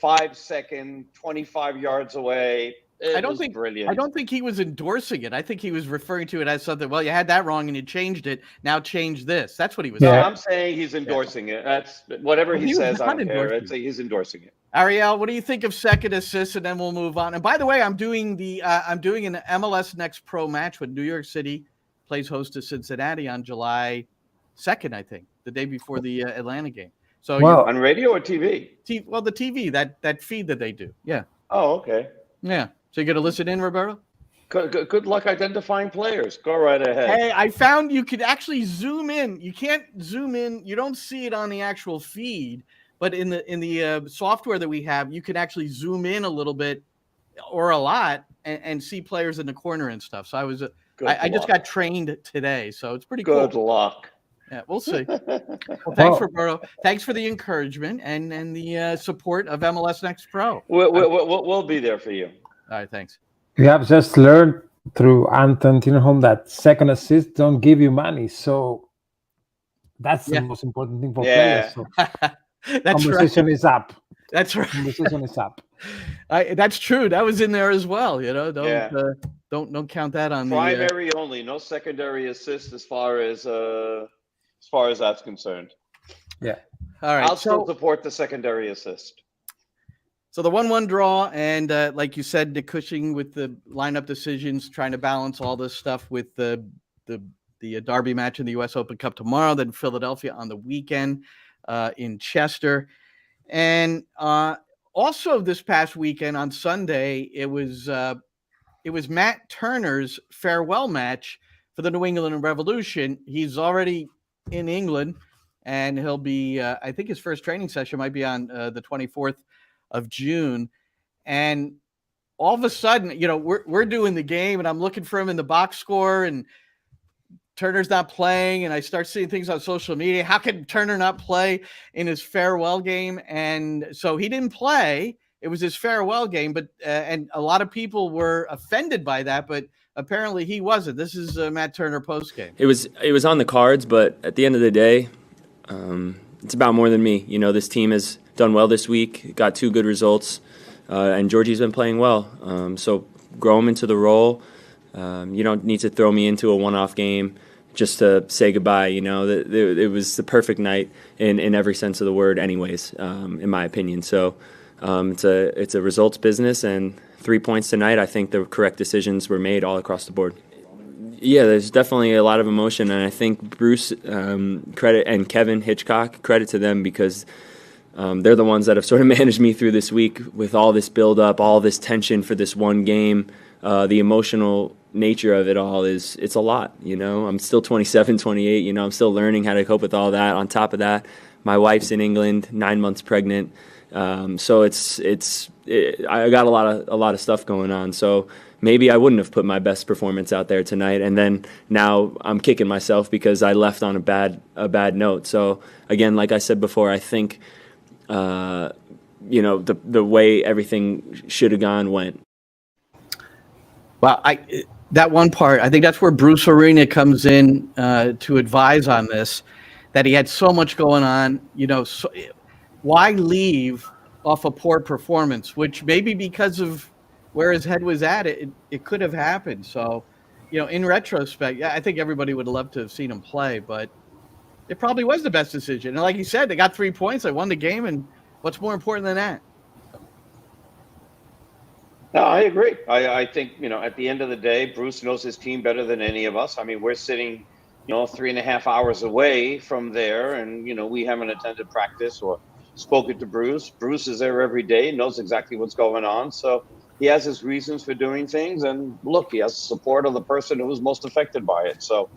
5-second, 25 yards away. I don't think he was endorsing it. I think he was referring to it as something. Well, you had that wrong and you changed it. Now change this. That's what he was saying. No, I'm saying he's endorsing it. That's whatever he says. I don't care. I'd say he's endorsing it. Ariel, what do you think of second assist? And then we'll move on. And by the way, I'm doing an MLS Next Pro match when New York City plays host to Cincinnati on July 2nd, I think, the day before the Atlanta game. So on radio or TV? The TV, that feed that they do. Yeah. Oh, okay. Yeah. So you're going to listen in, Roberto? Good luck identifying players. Go right ahead. Hey, I found you could actually zoom in. You can't zoom in. You don't see it on the actual feed, but in the software that we have, you can actually zoom in a little bit or a lot and see players in the corner and stuff. So I just got trained today, so it's pretty cool. Good luck. Yeah, we'll see. Well, thanks, Roberto. Thanks for the encouragement and the support of MLS Next Pro. We'll be there for you. All right, thanks. We have just learned through Anton Tinnerholm, that second assist don't give you money. So that's the most important thing for players. So conversation is up. That's right. Conversation is up. That's true. That was in there as well. Don't count that on primary only, no secondary assist as far as that's concerned. Yeah. All right. I'll still support the secondary assist. So the 1-1 draw, and like you said, Nick Cushing with the lineup decisions, trying to balance all this stuff with the Derby match in the U.S. Open Cup tomorrow, then Philadelphia on the weekend in Chester, and also this past weekend on Sunday it was Matt Turner's farewell match for the New England Revolution. He's already in England, and he'll be I think his first training session might be on the 24th of June, and all of a sudden, we're doing the game, and I'm looking for him in the box score, and Turner's not playing, and I start seeing things on social media. How can Turner not play in his farewell game? And so he didn't play. It was his farewell game, but and a lot of people were offended by that, but apparently he wasn't. This is Matt Turner post game. It was on the cards, but at the end of the day, it's about more than me. This team has done well this week, got 2 good results, and Georgie's been playing well. So grow him into the role. You don't need to throw me into a one-off game just to say goodbye. It was the perfect night in every sense of the word anyways, in my opinion. So it's a results business, and 3 points tonight, I think the correct decisions were made all across the board. Yeah, there's definitely a lot of emotion, and I think Bruce credit and Kevin Hitchcock, credit to them, because they're the ones that have sort of managed me through this week with all this build-up, all this tension for this one game. The emotional nature of it all it's a lot. I'm still 27, 28. I'm still learning how to cope with all that. On top of that, my wife's in England, 9 months pregnant. So I got a lot of stuff going on. So maybe I wouldn't have put my best performance out there tonight, and then now I'm kicking myself because I left on a bad note. So again, like I said before, I think the way everything should have gone went. Well, that one part, I think that's where Bruce Arena comes in to advise on this, that he had so much going on. Why leave off a poor performance, which maybe because of where his head was at, it could have happened. So, in retrospect, I think everybody would love to have seen him play, but it probably was the best decision. And like you said, they got 3 points, they won the game, and what's more important than that? No, I agree. I think, at the end of the day, Bruce knows his team better than any of us. I mean, we're sitting, 3.5 hours away from there, and, we haven't attended practice or spoken to Bruce. Bruce is there every day, knows exactly what's going on. So he has his reasons for doing things. And look, he has support of the person who was most affected by it. So,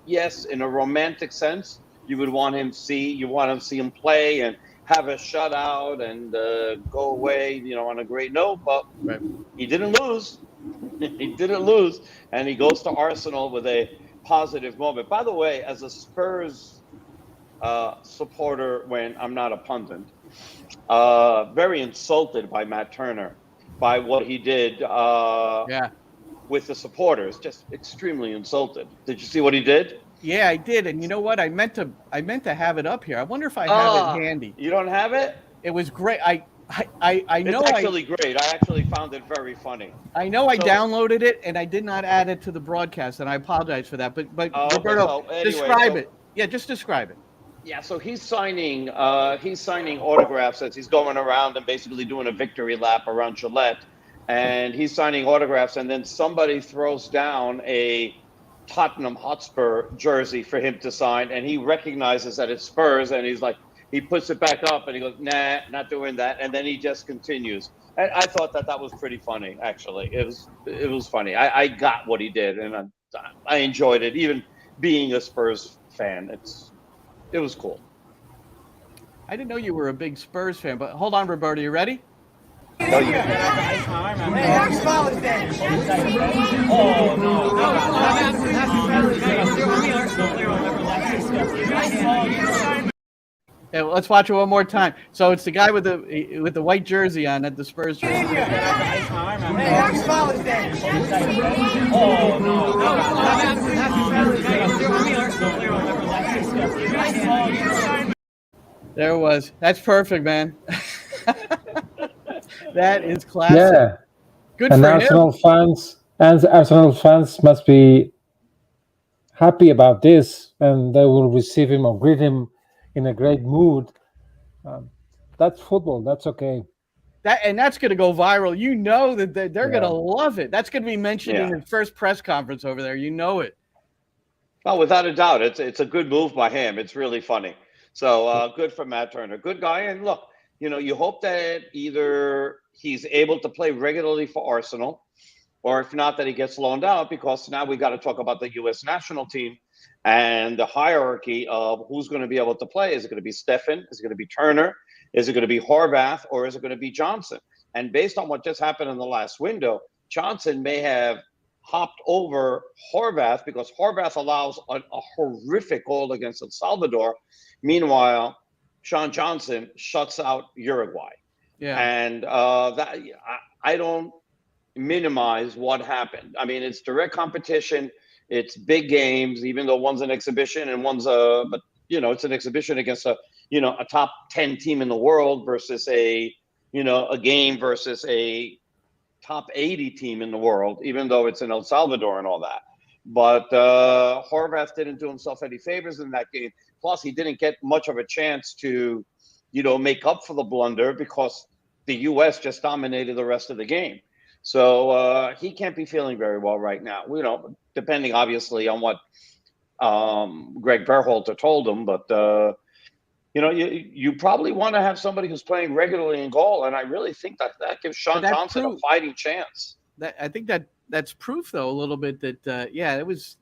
yes, in a romantic sense, you would want him to see him play and have a shutout and go away, on a great note. But he didn't lose. He didn't lose. And he goes to Arsenal with a positive moment. By the way, as a Spurs supporter, when I'm not a pundit, very insulted by Matt Turner, by what he did with the supporters. Just extremely insulted. Did you see what he did? Yeah, I did. And you know what? I meant to have it up here. I wonder if I have it handy. You don't have it? It was great. I know it's actually great. I actually found it very funny. I know I downloaded it and I did not add it to the broadcast, and I apologize for that. But Roberto, describe it. Yeah, just describe it. Yeah, so he's signing autographs as he's going around and basically doing a victory lap around Gillette, and he's signing autographs, and then somebody throws down a Tottenham Hotspur jersey for him to sign, and he recognizes that it's Spurs, and he's like, he puts it back up and he goes, nah, not doing that, and then he just continues. And I thought that was pretty funny, actually. It was funny. I got what he did, and I enjoyed it, even being a Spurs fan. It was cool. I didn't know you were a big Spurs fan, but hold on, Roberto, you ready? No, you Yeah, well, let's watch it one more time. So it's the guy with the white jersey on at the Spurs jersey. Hey, happy Father's Day. Oh, no. There it was. That's perfect, man. That is classic. Yeah. Good and for Arsenal him. fans and Arsenal fans must be happy about this, and they will receive him or greet him in a great mood. That's football. That's okay. That's going to go viral. You know that they're going to Yeah. love it. That's going to be mentioned in Yeah. the first press conference over there. You know it. Well, without a doubt, it's a good move by him. It's really funny. So good for Matt Turner. Good guy. And look, you hope that either he's able to play regularly for Arsenal, or if not, that he gets loaned out, because now we got to talk about the U.S. national team and the hierarchy of who's going to be able to play. Is it going to be Stefan? Is it going to be Turner? Is it going to be Horvath, or is it going to be Johnson? And based on what just happened in the last window, Johnson may have hopped over Horvath, because Horvath allows a horrific goal against El Salvador. Meanwhile, Sean Johnson shuts out Uruguay. Yeah. And I don't minimize what happened. I mean, it's direct competition. It's big games, even though one's an exhibition and one's but it's an exhibition against a top 10 team in the world versus a game versus a top 80 team in the world, even though it's in El Salvador and all that. But Horvath didn't do himself any favors in that game. Plus, he didn't get much of a chance to, make up for the blunder, because the U.S. just dominated the rest of the game. So he can't be feeling very well right now. Depending obviously on what Greg Berhalter told him, but you probably want to have somebody who's playing regularly in goal, and I really think that gives Sean Johnson a fighting chance. I think that's proof, though, a little bit that it was,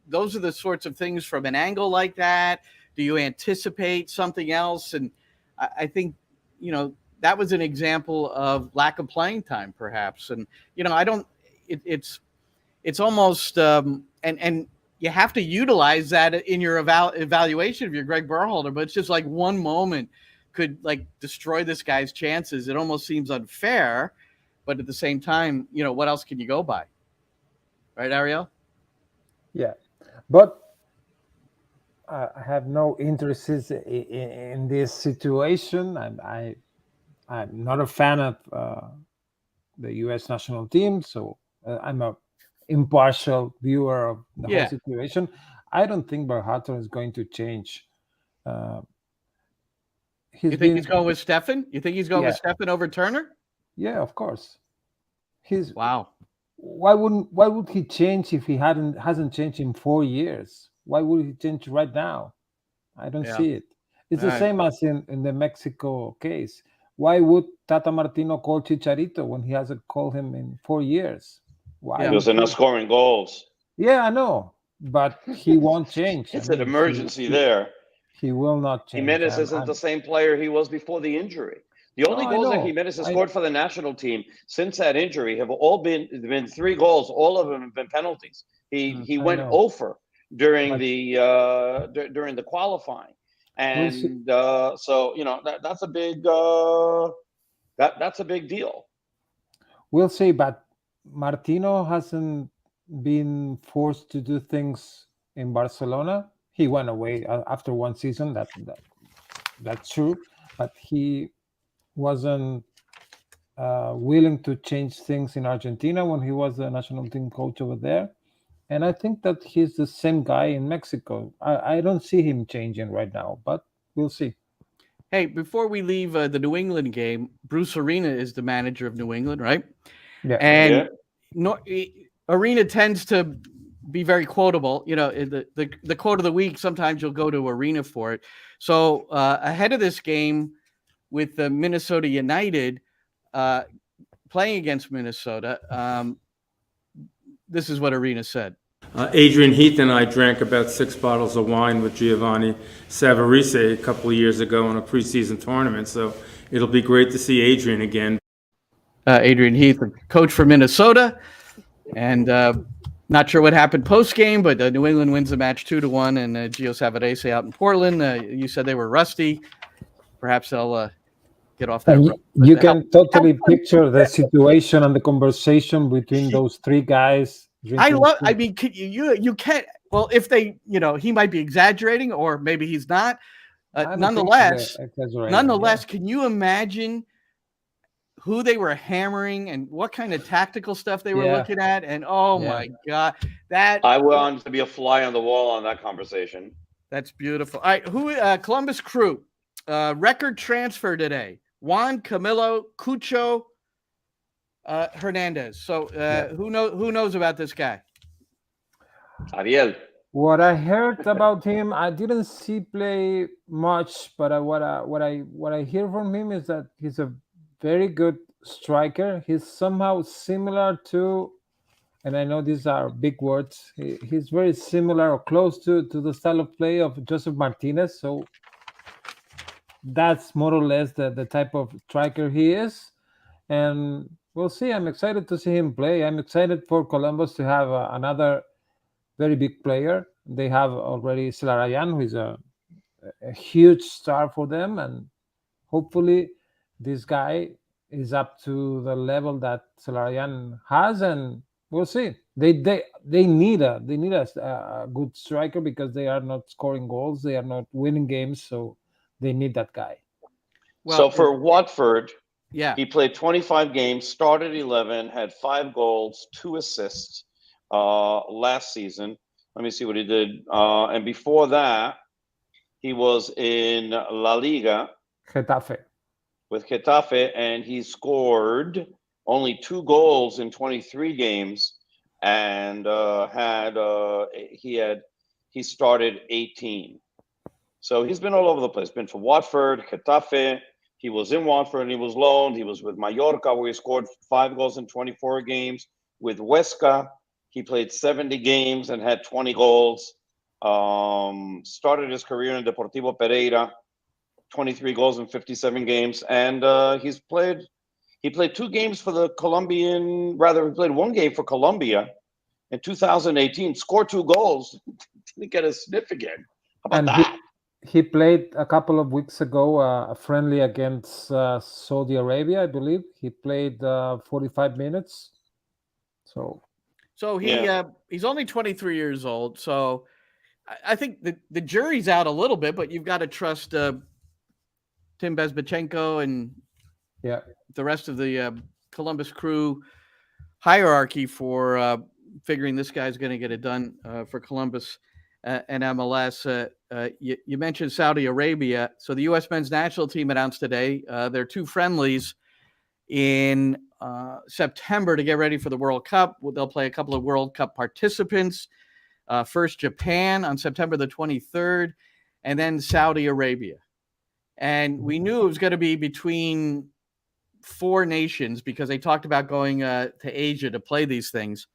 those are the sorts of things from an angle like that. Do you anticipate something else? And I think that was an example of lack of playing time, perhaps. And I don't. It's almost and you have to utilize that in your evaluation of your Greg Berhalter, but it's just like one moment could destroy this guy's chances. It almost seems unfair, but at the same time, what else can you go by? Right, Ariel? Yeah, but I have no interest in this situation. I'm not a fan of the U.S. national team, so I'm a impartial viewer of the whole situation. I don't think Berhalter is going to change. You think he's going with Stefan? You think he's going with Stefan over Turner? Yeah, of course. Wow. Why would he change if he hasn't changed in 4 years? Why would he change right now? I don't see it. It's the same as in the Mexico case. Why would Tata Martino call Chicharito when he hasn't called him in 4 years? Why? Because they're not scoring goals. Yeah, I know, but he won't change. It's an emergency there. He will not change. Jimenez isn't the same player he was before the injury. The only goals that Jimenez has scored for the national team since that injury have all been 3 goals. All of them have been penalties. He went over during the qualifying, and so that's a big that's a big deal. We'll see, but Martino hasn't been forced to do things in Barcelona. He went away after one season. That's true, but he wasn't willing to change things in Argentina when he was the national team coach over there. And I think that he's the same guy in Mexico. I don't see him changing right now, but we'll see. Hey, before we leave the New England game, Bruce Arena is the manager of New England, right? Yeah. And Arena tends to be very quotable. The quote of the week, sometimes you'll go to Arena for it. So ahead of this game with Minnesota United playing against Minnesota, this is what Arena said. Adrian Heath and I drank about 6 bottles of wine with Giovanni Savarese a couple of years ago in a preseason tournament, so it'll be great to see Adrian again. Adrian Heath, coach for Minnesota, and not sure what happened post-game, but New England wins the match 2-1, and Gio Savarese out in Portland. You said they were rusty. perhaps they'll get off that And road. you can totally picture the situation and the conversation between those three guys. I mean, you can't. Well, if they, he might be exaggerating, or maybe he's not. Nonetheless, can you imagine who they were hammering and what kind of tactical stuff they were looking at? And my God, I want to be a fly on the wall on that conversation. That's beautiful. All right, Columbus Crew, record transfer today. Juan Camilo Cucho Hernandez. So who knows about this guy? Ariel. What I heard about him, I didn't see play much, but what I hear from him is that he's a very good striker. He's somehow similar to, and I know these are big words, he's very similar or close to the style of play of Joseph Martinez. So that's more or less the type of striker he is. And we'll see. I'm excited to see him play. I'm excited for Columbus to have another very big player. They have already Celarayan, who is a huge star for them, and hopefully this guy is up to the level that Celarayan has, and we'll see. They need a good striker because they are not scoring goals, they are not winning games, so they need that guy. Well, so for Watford, he played 25 games, started 11, had 5 goals, 2 assists last season. Let me see what he did. And before that, he was in La Liga with Getafe, and he scored only 2 goals in 23 games, and he started 18. So he's been all over the place. Been for Watford, Getafe. He was in Watford and he was loaned. He was with Mallorca, where he scored 5 goals in 24 games. With Huesca, he played 70 games and had 20 goals. Started his career in Deportivo Pereira, 23 goals in 57 games. And he played 2 games for the Colombian, rather, he played 1 game for Colombia in 2018, scored 2 goals, didn't get a sniff again. How about that? He played a couple of weeks ago a friendly against Saudi Arabia, I believe. He played 45 minutes. So he's only 23 years old. So I think the jury's out a little bit, but you've got to trust Tim Bezbatchenko and the rest of the Columbus Crew hierarchy for figuring this guy's going to get it done for Columbus and MLS. You mentioned Saudi Arabia. So the U.S. men's national team announced today their 2 friendlies in September to get ready for the World Cup. They'll play a couple of World Cup participants. First Japan on September the 23rd, and then Saudi Arabia. And we knew it was going to be between 4 nations because they talked about going to Asia to play these things.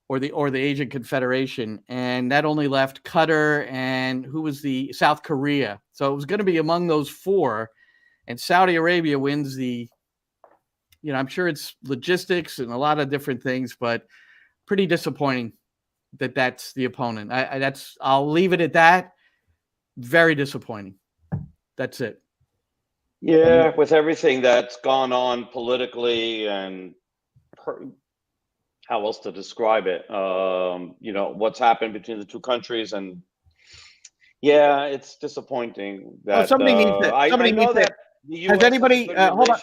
Or the Asian Confederation, and that only left Qatar and who was the South Korea. So it was going to be among those 4, and Saudi Arabia wins the. I'm sure it's logistics and a lot of different things, but pretty disappointing that that's the opponent. I'll leave it at that. Very disappointing. That's it. Yeah, with everything that's gone on politically and. How else to describe it? What's happened between the 2 countries, and it's disappointing that somebody needs to. I know that the US has anybody hold on?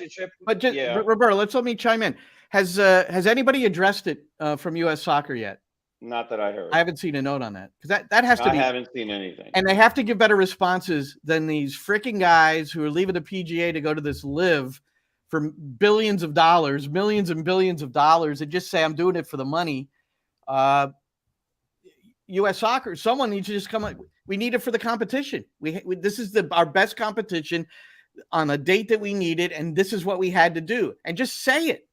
But just Roberto, let me chime in. Has anybody addressed it from U.S. Soccer yet? Not that I heard. I haven't seen a note on that because that has to be. I haven't seen anything. And they have to give better responses than these freaking guys who are leaving the PGA to go to this live for billions of dollars, millions and billions of dollars, and just say, I'm doing it for the money. U.S. Soccer, someone needs to just come on. We need it for the competition. This is our best competition on a date that we needed, and this is what we had to do. And just say it.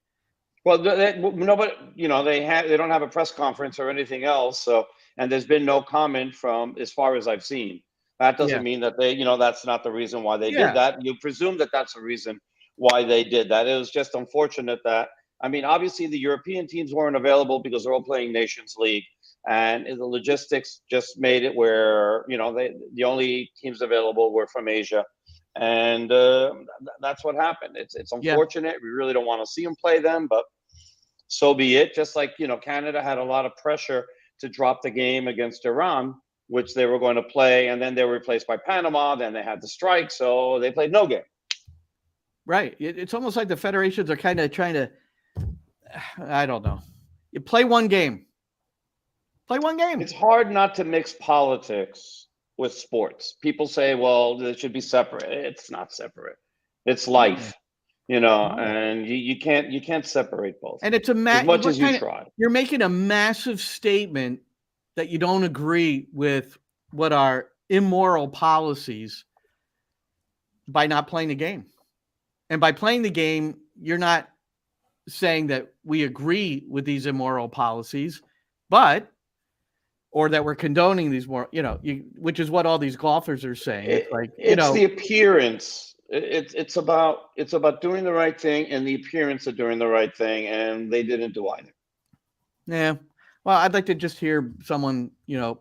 Well, nobody, they don't have a press conference or anything else. So, and there's been no comment from, as far as I've seen. That doesn't mean that they, that's not the reason why they did that. You presume that that's the reason why they did that. It was just unfortunate that, obviously the European teams weren't available because they're all playing Nations League, and the logistics just made it where, the only teams available were from Asia. And that's what happened. It's unfortunate. We really don't want to see them play them, but so be it. Just like, Canada had a lot of pressure to drop the game against Iran, which they were going to play, and then they were replaced by Panama. Then they had the strike, so they played no game. Right. It's almost like the federations are kind of trying to, I don't know. You play one game. Play one game. It's hard not to mix politics with sports. People say, well, they should be separate. It's not separate. It's life, and you can't separate both. And it's as much as you try. You're making a massive statement that you don't agree with what are immoral policies by not playing the game. And by playing the game, you're not saying that we agree with these immoral policies, or that we're condoning these more, which is what all these golfers are saying. It's like, it's the appearance. It's about doing the right thing and the appearance of doing the right thing, and they didn't do either. Yeah. Well, I'd like to just hear someone,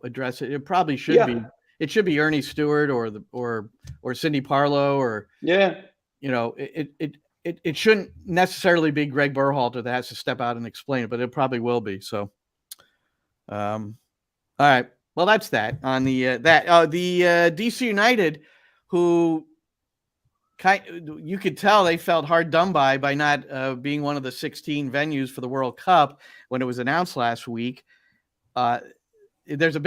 address it. It probably should be. It should be Ernie Stewart or Cindy Parlow or It shouldn't necessarily be Greg Berhalter that has to step out and explain it, but it probably will be. So, all right. Well, that's that on the DC United, who you could tell they felt hard done by not being one of the 16 venues for the World Cup when it was announced last week. There's a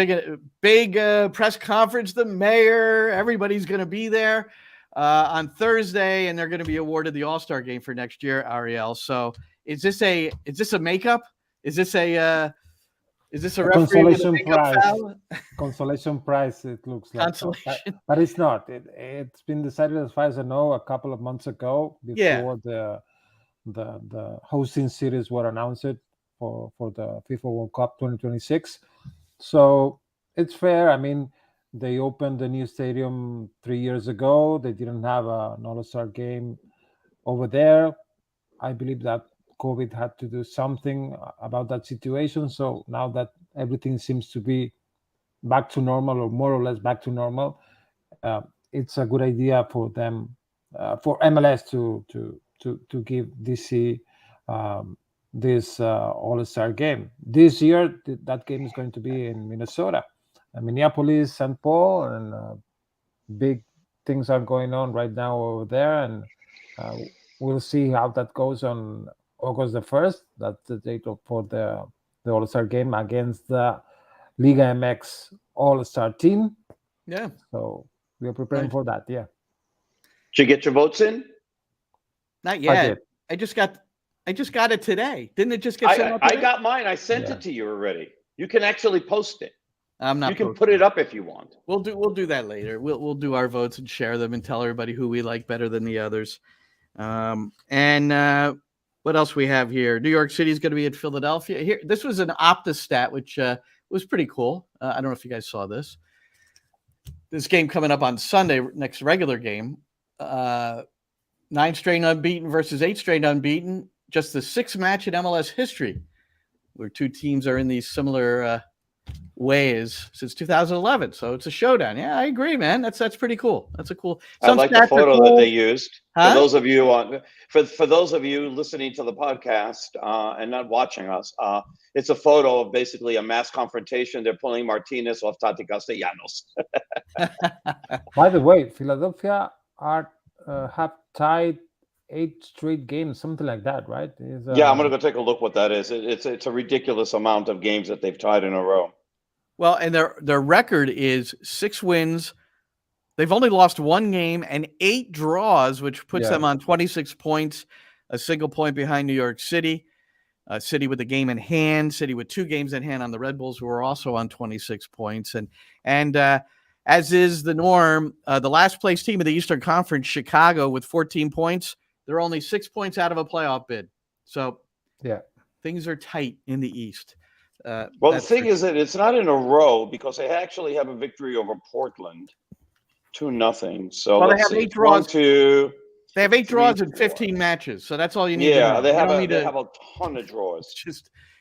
big press conference. The mayor, everybody's going to be there on Thursday, and they're going to be awarded the All-Star game for next year, Ariel. So is this a makeup? Is this a consolation prize? Consolation prize, it looks like. Consolation. But it's not. It's been decided, as far as I know, a couple of months ago, before the hosting cities were announced for the FIFA World Cup 2026. So it's fair. I mean, they opened the new stadium 3 years ago. They didn't have an All-Star game over there. I believe that COVID had to do something about that situation. So now that everything seems to be back to normal, or more or less back to normal, it's a good idea for them, for MLS to give DC this All-Star game. This year, that game is going to be in Minnesota, Minneapolis, St. Paul, and big things are going on right now over there. And we'll see how that goes on August the 1st. That's the date for the All-Star game against the Liga MX All-Star team. Yeah. So we are preparing for that. Yeah. Did you get your votes in? Not yet. I just got it today. Didn't it just get sent out today? I got mine. I sent it to you already. You can actually post it. I'm not. You can put it up if you want. We'll do that later. We'll do our votes and share them and tell everybody who we like better than the others. And what else we have here? New York City is going to be at Philadelphia. Here, this was an Opta stat, which was pretty cool. I don't know if you guys saw this. This game coming up on Sunday, next regular game. 9 straight unbeaten versus 8 straight unbeaten. Just the 6th match in MLS history where two teams are in these similar ways since 2011. So it's a showdown. Yeah, I agree, man. That's pretty cool. That's a cool. I like the photo that they used. Huh? For those of you listening to the podcast and not watching us, it's a photo of basically a mass confrontation. They're pulling Martinez off Tati Castellanos. By the way, Philadelphia have tied 8 straight games, something like that, right? Yeah, I'm gonna go take a look what that is. It's a ridiculous amount of games that they've tied in a row. Well, and their record is 6 wins. They've only lost 1 game and 8 draws, which puts them on 26 points, a single point behind New York City. City with a game in hand, City with 2 games in hand on the Red Bulls, who are also on 26 points. And as is the norm, the last place team of the Eastern Conference, Chicago, with 14 points, they're only 6 points out of a playoff bid. So things are tight in the East. Well, the thing is that it's not in a row because they actually have a victory over Portland, 2-0. So they have 8 draws. They have 8 draws in 15 4. matches. So that's all you need. Yeah, to they have a ton of draws.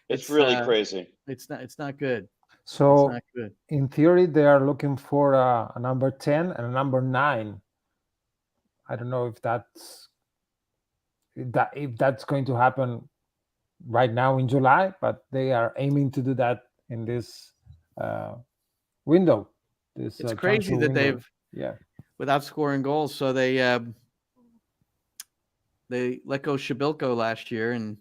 It's really crazy. It's not good. So it's not good. In theory, they are looking for a number 10 and a number 9 I don't know if that's going to happen right now in July, but they are aiming to do that in this window. This It's crazy transfer that window. they've without scoring goals. So they let go Shabilko last year, and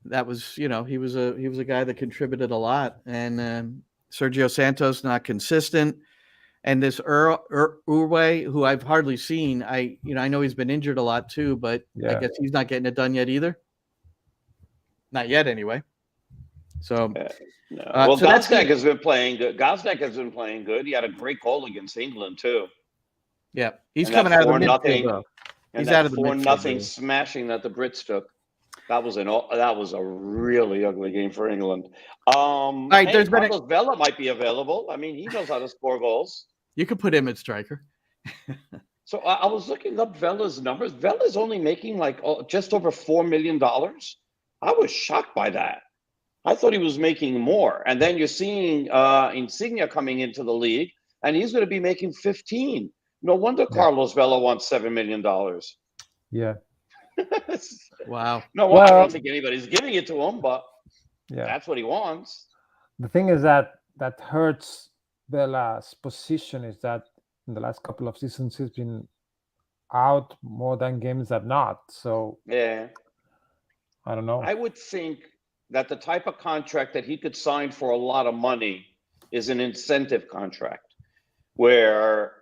that was, he was a guy that contributed a lot. And Sergio Santos not consistent, and this Uruguay, who I've hardly seen. I know he's been injured a lot too, but I guess he's not getting it done yet either. Not yet, anyway. So, no. Well, so Gostek has been playing good. Gostek has been playing good. He had a great goal against England too. Yeah, he's coming out of the midfield. He's out of the 4-0 smashing that the Brits took. That was a really ugly game for England. Right, there's Carlos Vela might be available. I mean, he knows how to score goals. You could put him at striker. So I was looking up Vela's numbers. Vela's only making like just over $4 million. I was shocked by that. I thought he was making more. And then you're seeing Insigne coming into the league, and he's going to be making 15. No wonder Carlos Vela wants $7 million. Yeah. Wow. No, I don't think anybody's giving it to him, but that's what he wants. The thing is that hurts Vela's position is that in the last couple of seasons he's been out more than games than not. So yeah, I don't know. I would think that the type of contract that he could sign for a lot of money is an incentive contract where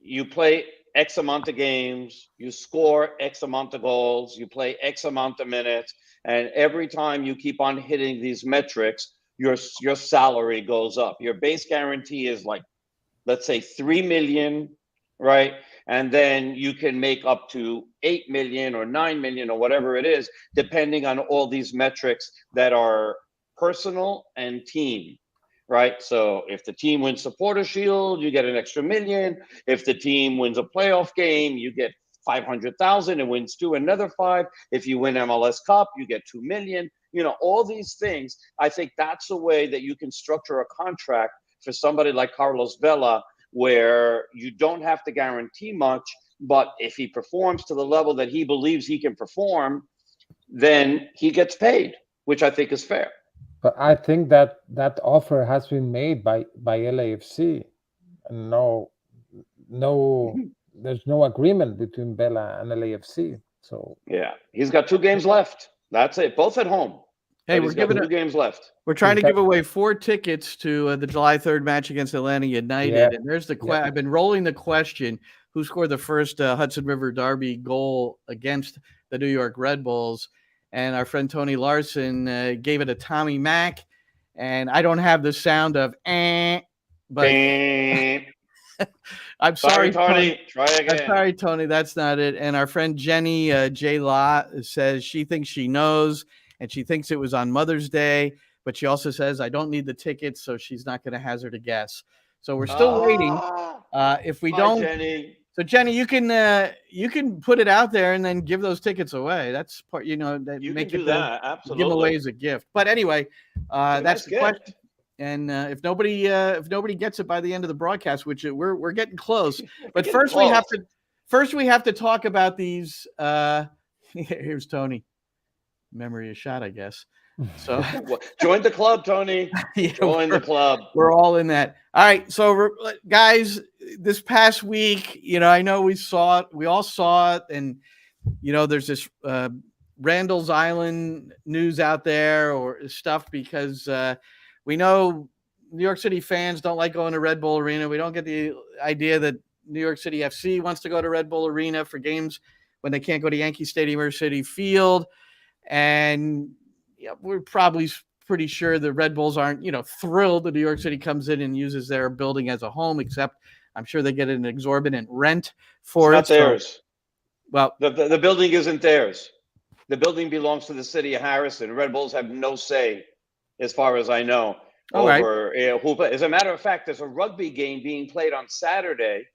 you play X amount of games, you score X amount of goals, you play X amount of minutes, and every time you keep on hitting these metrics, your salary goes up. Your base guarantee is like, let's say 3 million, right? And then you can make up to 8 million or 9 million or whatever it is, depending on all these metrics that are personal and team, right? So if the team wins Supporter Shield, you get an extra $1 million. If the team wins a playoff game, you get 500,000 and wins 2, another 5. If you win MLS Cup, you get 2 million. All these things. I think that's the way that you can structure a contract for somebody like Carlos Vela, where you don't have to guarantee much, but if he performs to the level that he believes he can perform, then he gets paid, which I think is fair. But I think that offer has been made by LAFC. No, there's no agreement between Vela and LAFC. So yeah, he's got 2 games left. That's it. Both at home. Hey, we're giving 2 games left. We're trying to give away 4 tickets to the July 3rd match against Atlanta United. And there's the question. I've been rolling the question: who scored the first Hudson River Derby goal against the New York Red Bulls? And our friend Tony Larson gave it a Tommy Mack. And I don't have the sound of but I'm sorry, Tony. Try again. I'm sorry, Tony. That's not it. And our friend Jenny J. Law says she thinks she knows, and she thinks it was on Mother's Day, but she also says, I don't need the tickets, so she's not going to hazard a guess. So we're still waiting. If we don't, Jenny. So Jenny, you can put it out there and then give those tickets away. That's part, that you make can it do that. Absolutely. Give away as a gift. But anyway, that's the question. And if nobody gets it by the end of the broadcast, which we're getting close, but first we have to talk about these. Here's Tony. Memory is shot, I guess. So join the club, Tony. Join the club. We're all in that. All right, so guys, this past week, I know we all saw it, and there's this Randall's Island news out there or stuff because we know New York City fans don't like going to Red Bull Arena. We don't get the idea that New York City FC wants to go to Red Bull Arena for games when they can't go to Yankee Stadium or Citi Field. And we're probably pretty sure the Red Bulls aren't, thrilled that New York City comes in and uses their building as a home, except I'm sure they get an exorbitant rent for it's it. Not theirs. Well, the building isn't theirs. The building belongs to the city of Harrison. Red Bulls have no say, as far as I know, over who. As a matter of fact, there's a rugby game being played on Saturday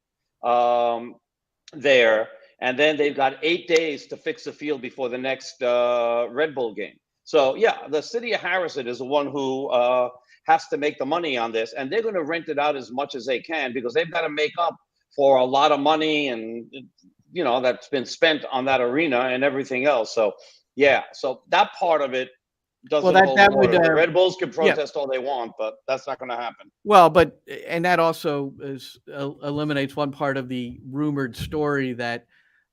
there. And then they've got 8 days to fix the field before the next Red Bull game. So, yeah, the city of Harrison is the one who has to make the money on this. And they're going to rent it out as much as they can because they've got to make up for a lot of money. And that's been spent on that arena and everything else. So yeah, so that part of it doesn't hold water. The Red Bulls can protest all they want, but that's not going to happen. Well, and that also eliminates one part of the rumored story that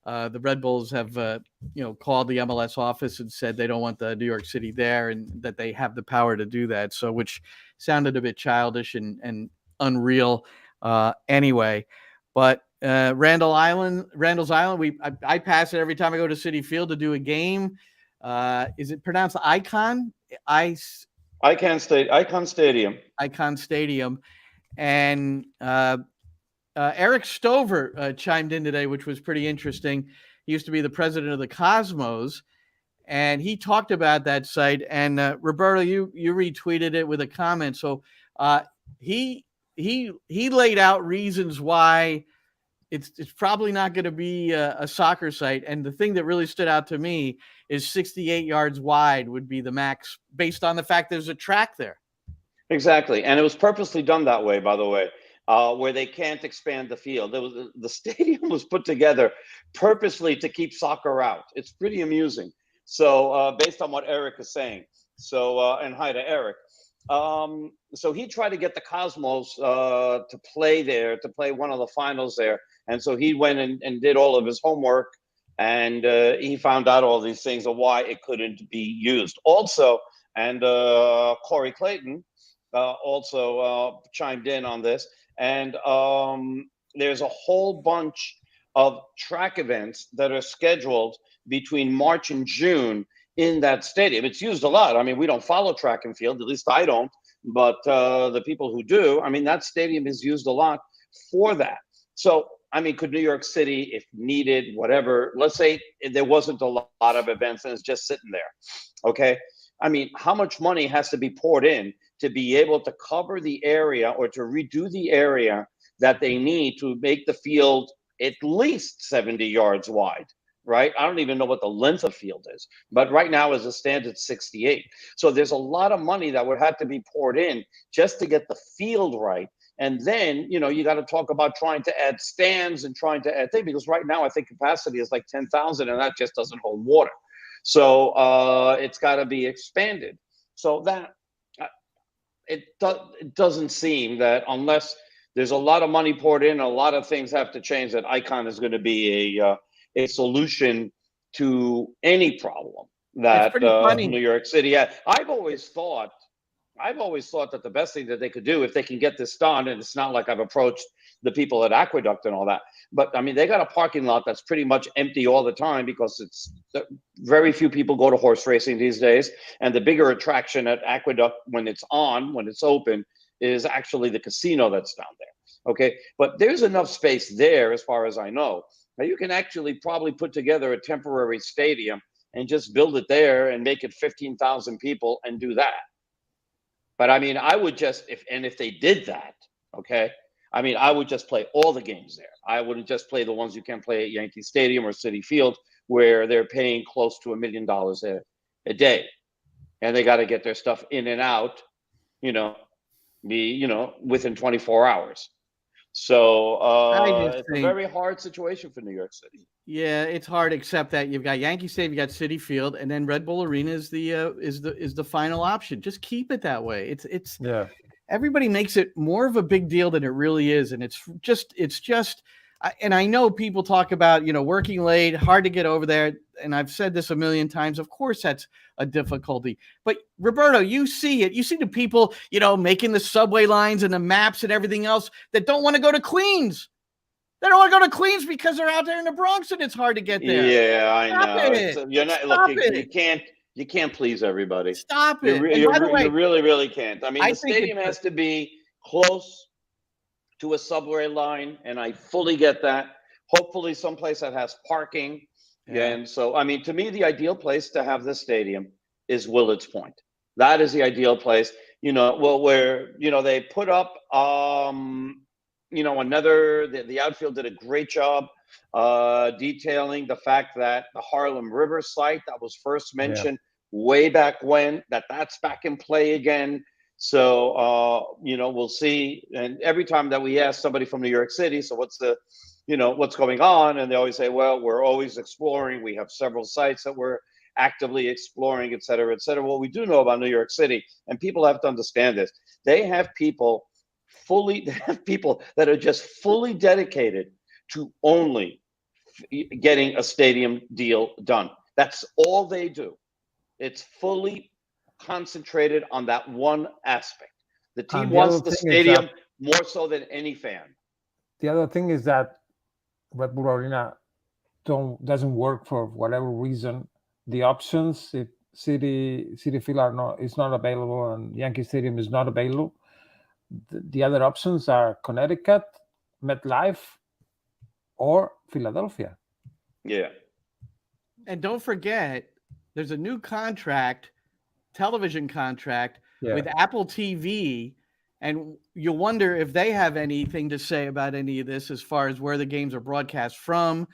the Red Bulls have called the MLS office and said they don't want the New York City there, and that they have the power to do that. So, which sounded a bit childish and unreal anyway. But Randall's Island, I pass it every time I go to Citi Field to do a game. Is it pronounced Icon? Icon Stadium. Icon Stadium. And Eric Stover chimed in today, which was pretty interesting. He used to be the president of the Cosmos, and he talked about that site. And Roberto, you retweeted it with a comment. So he laid out reasons why it's probably not going to be a soccer site. And the thing that really stood out to me is 68 yards wide would be the max, based on the fact there's a track there. Exactly. And it was purposely done that way, by the way, where they can't expand the field. The stadium was put together purposely to keep soccer out. It's pretty amusing. So based on what Eric is saying. So, and hi to Eric. So he tried to get the Cosmos to play there, to play one of the finals there. And so he went and did all of his homework, and he found out all these things of why it couldn't be used. Also, and Corey Clayton also chimed in on this. And there's a whole bunch of track events that are scheduled between March and June in that stadium. It's used a lot. I mean, we don't follow track and field, at least I don't, but the people who do, I mean, that stadium is used a lot for that. So, I mean, could New York City, if needed, whatever, let's say there wasn't a lot of events and it's just sitting there, okay? I mean, how much money has to be poured in to be able to cover the area or to redo the area that they need to make the field at least 70 yards wide, right? I don't even know what the length of field is, but right now as it stands, it's 68. So there's a lot of money that would have to be poured in just to get the field right. And then, you got to talk about trying to add stands and trying to add things, because right now I think capacity is like 10,000 and that just doesn't hold water. So it's got to be expanded. So that it doesn't seem that unless there's a lot of money poured in, a lot of things have to change, that Icon is going to be a solution to any problem that New York City had. I've always thought that the best thing that they could do, if they can get this done, and it's not like I've approached the people at Aqueduct and all that, but I mean, they got a parking lot that's pretty much empty all the time because it's very few people go to horse racing these days. And the bigger attraction at Aqueduct when it's open, is actually the casino that's down there. Okay. But there's enough space there, as far as I know, that you can actually probably put together a temporary stadium and just build it there and make it 15,000 people and do that. But I mean, I would just, if they did that, okay, I mean, I would just play all the games there. I wouldn't just play the ones you can play at Yankee Stadium or Citi Field, where they're paying close to $1 million a day, and they got to get their stuff in and out, within 24 hours. So it's a very hard situation for New York City. Yeah, it's hard, except that you've got Yankee Stadium, you got Citi Field, and then Red Bull Arena is the final option. Just keep it that way. It's everybody makes it more of a big deal than it really is, and it's just. And I know people talk about working late, hard to get over there, and I've said this a million times. Of course, that's a difficulty. But Roberto, you see it. You see the people making the subway lines and the maps and everything else that don't want to go to Queens. They don't want to go to Queens because they're out there in the Bronx and it's hard to get there. Yeah, I know. You're not. Look, you can't please everybody. Stop it. You really, really can't. I mean, the stadium has to be close to a subway line, and I fully get that. Hopefully someplace that has parking. Yeah. And so, I mean, to me, the ideal place to have this stadium is Willard's Point. That is the ideal place, where, they put up, the outfield did a great job detailing the fact that the Harlem River site that was first mentioned way back when, that's back in play again. So, we'll see. And every time that we ask somebody from New York City, so what's the what's going on. And they always say, well, we're always exploring. We have several sites that we're actively exploring, et cetera, et cetera. What we do know about New York City, and people have to understand this, they have people that are just fully dedicated to only getting a stadium deal done. That's all they do. It's fully concentrated on that one aspect. The team wants the stadium more so than any fan. The other thing is that Red Bull Arena doesn't work for whatever reason. The options, if City Field is not available and Yankee Stadium is not available, the other options are Connecticut, MetLife, or Philadelphia. Yeah. And don't forget, there's a new television contract with Apple TV, and you wonder if they have anything to say about any of this as far as where the games are broadcast from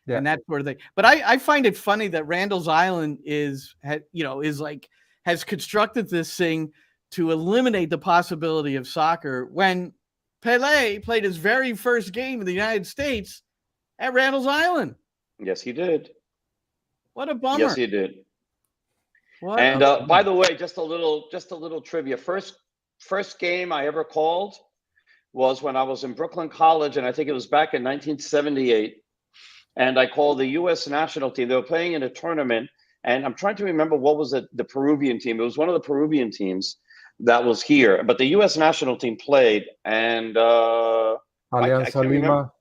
and that sort of thing. But I find it funny that Randall's Island has constructed this thing to eliminate the possibility of soccer when Pele played his very first game in the United States at Randall's Island. Yes, he did. What a bummer. Yes, he did. And by the way, just a little trivia. First game I ever called was when I was in Brooklyn College, and I think it was back in 1978. And I called the U.S. national team. They were playing in a tournament, and I'm trying to remember what was the Peruvian team. It was one of the Peruvian teams that was here, but the U.S. national team played, and Alianza Lima.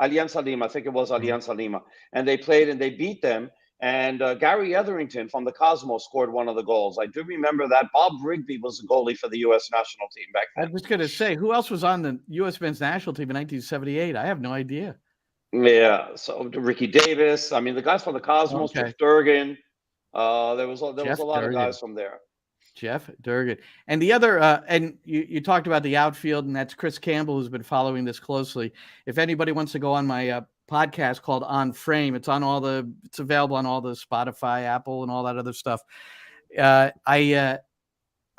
Alianza Lima, I think it was Alianza Lima, and they played and they beat them. And Gary Etherington from the Cosmos scored one of the goals. I do remember that. Bob Rigby was the goalie for the U.S. national team back then. I was going to say, who else was on the U.S. men's national team in 1978? I have no idea. Yeah, so Ricky Davis. I mean, the guys from the Cosmos, Jeff Durgan. There was a lot of guys from there. Jeff Durgan. And the other, and you talked about the outfield, and that's Chris Campbell, who's been following this closely. If anybody wants to go on my podcast called On Frame, it's available on all the Spotify, Apple, and all that other stuff. I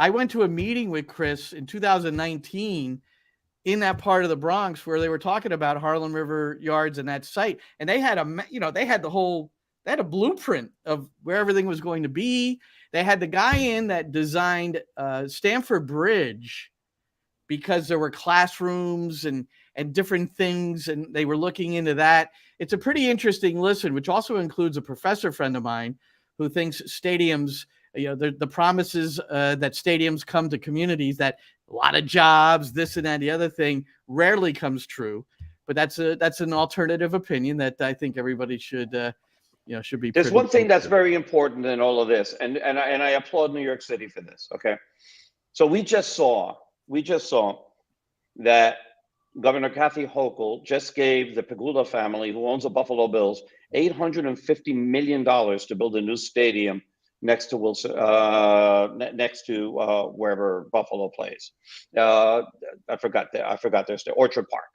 went to a meeting with Chris in 2019 in that part of the Bronx where they were talking about Harlem River Yards and that site, and they had a blueprint of where everything was going to be. They had the guy in that designed Stamford Bridge because there were classrooms and different things, and they were looking into that. It's a pretty interesting listen, which also includes a professor friend of mine who thinks stadiums, the promises that stadiums come to communities, that a lot of jobs, this and that, the other thing, rarely comes true. But that's an alternative opinion that I think everybody should be. There's one thing that's very important in all of this, and I applaud New York City for this. Okay, so we just saw that Governor Kathy Hochul just gave the Pegula family, who owns the Buffalo Bills, $850 million to build a new stadium next to wherever Buffalo plays. I forgot their state, Orchard Park.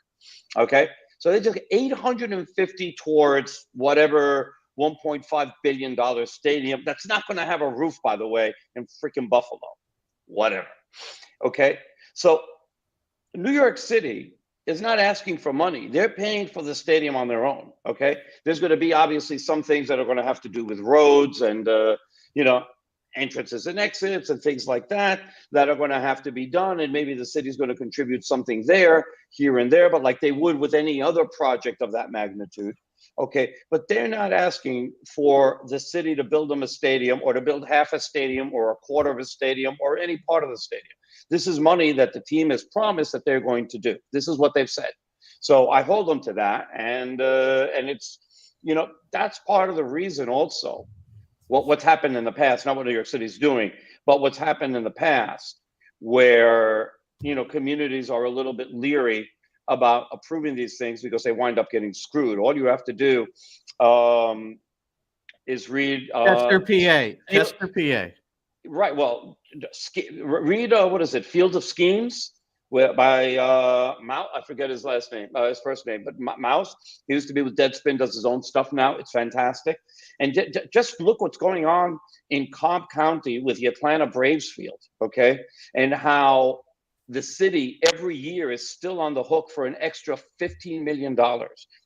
Okay, so they took $850 towards whatever $1.5 billion stadium. That's not going to have a roof, by the way, in freaking Buffalo. Whatever. Okay, so New York City is not asking for money. They're paying for the stadium on their own. Okay, there's going to be obviously some things that are going to have to do with roads and entrances and exits and things like that are going to have to be done, and maybe the city's going to contribute something there, here and there, but like they would with any other project of that magnitude. Okay, but they're not asking for the city to build them a stadium or to build half a stadium or a quarter of a stadium or any part of the stadium. This is money that the team has promised that they're going to do. This is what they've said. So I hold them to that, and it's that's part of the reason also. What's happened in the past, not what New York City's doing, but what's happened in the past, where communities are a little bit leery about approving these things because they wind up getting screwed. All you have to do is read Chester, PA. Right. Well, read what is it? Field of Schemes by Mouse. I forget his last name, his first name, but Mouse. He used to be with Deadspin, does his own stuff now. It's fantastic. And just look what's going on in Cobb County with the Atlanta Braves field, okay? And how the city every year is still on the hook for an extra $15 million